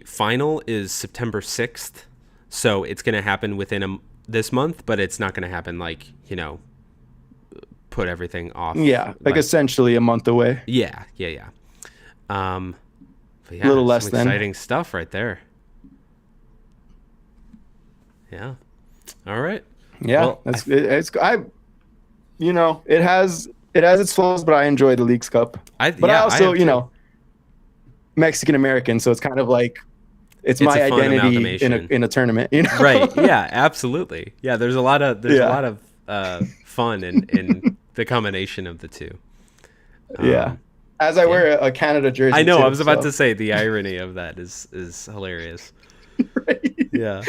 final is September 6th, so it's going to happen within this month, but it's not going to happen like, you know, put everything off. Yeah, like essentially a month away. Yeah. But yeah, a little less than exciting stuff right there. Yeah. All right. Yeah, well, it has its flaws, but I enjoy the Leagues Cup. I also, you know, Mexican American, so it's kind of like it's my identity in a tournament, you know. Right. Yeah, absolutely. Yeah, there's a lot of fun in the combination of the two. As I wear a Canada jersey. I know, I was about to say the irony of that is hilarious. Right. Yeah.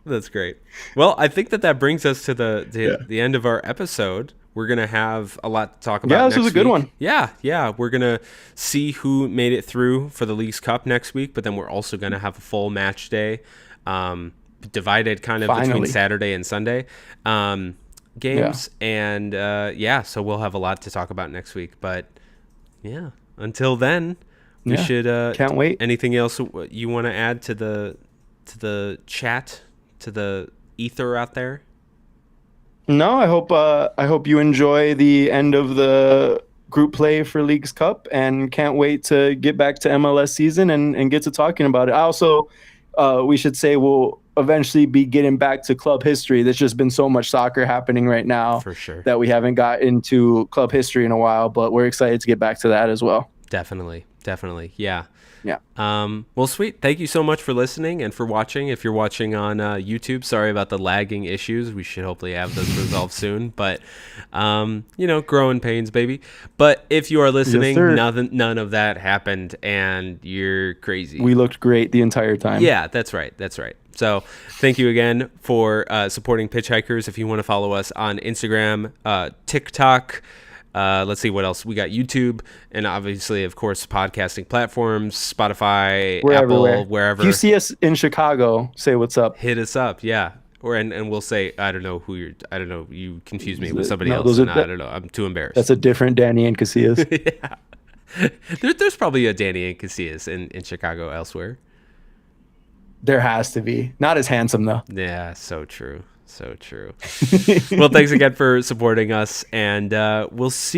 That's great. Well, I think that brings us to the end of our episode. We're going to have a lot to talk about. Yeah, this was a good one. Yeah. We're going to see who made it through for the Leagues Cup next week, but then we're also going to have a full match day, divided kind of between Saturday and Sunday games. And so we'll have a lot to talk about next week. But yeah, until then, we should can't wait. Anything else you want to add to the chat, to the ether out there? No, I hope you enjoy the end of the group play for Leagues Cup, and can't wait to get back to MLS season and get to talking about it. I also, we should say, we'll eventually be getting back to club history. There's just been so much soccer happening right now, for sure, that we haven't got into club history in a while, but we're excited to get back to that as well. Definitely. definitely. Yeah. Yeah. Well, sweet. Thank you so much for listening and for watching. If you're watching on YouTube, sorry about the lagging issues. We should hopefully have those resolved soon. But, growing pains, baby. But if you are listening, none of that happened, and you're crazy. We looked great the entire time. Yeah, that's right. That's right. So thank you again for supporting Pitch Hikers. If you want to follow us on Instagram, TikTok, let's see what else. We got YouTube, and obviously, of course, podcasting platforms, Spotify, Apple, wherever. If you see us in Chicago, say what's up. Hit us up, yeah. And we'll say, I don't know. You confuse me with somebody else. I don't know. I'm too embarrassed. That's a different Danny and Casillas. Yeah. There's probably a Danny and Casillas in Chicago elsewhere. There has to be. Not as handsome, though. Yeah, so true. So true. Well, thanks again for supporting us, and we'll see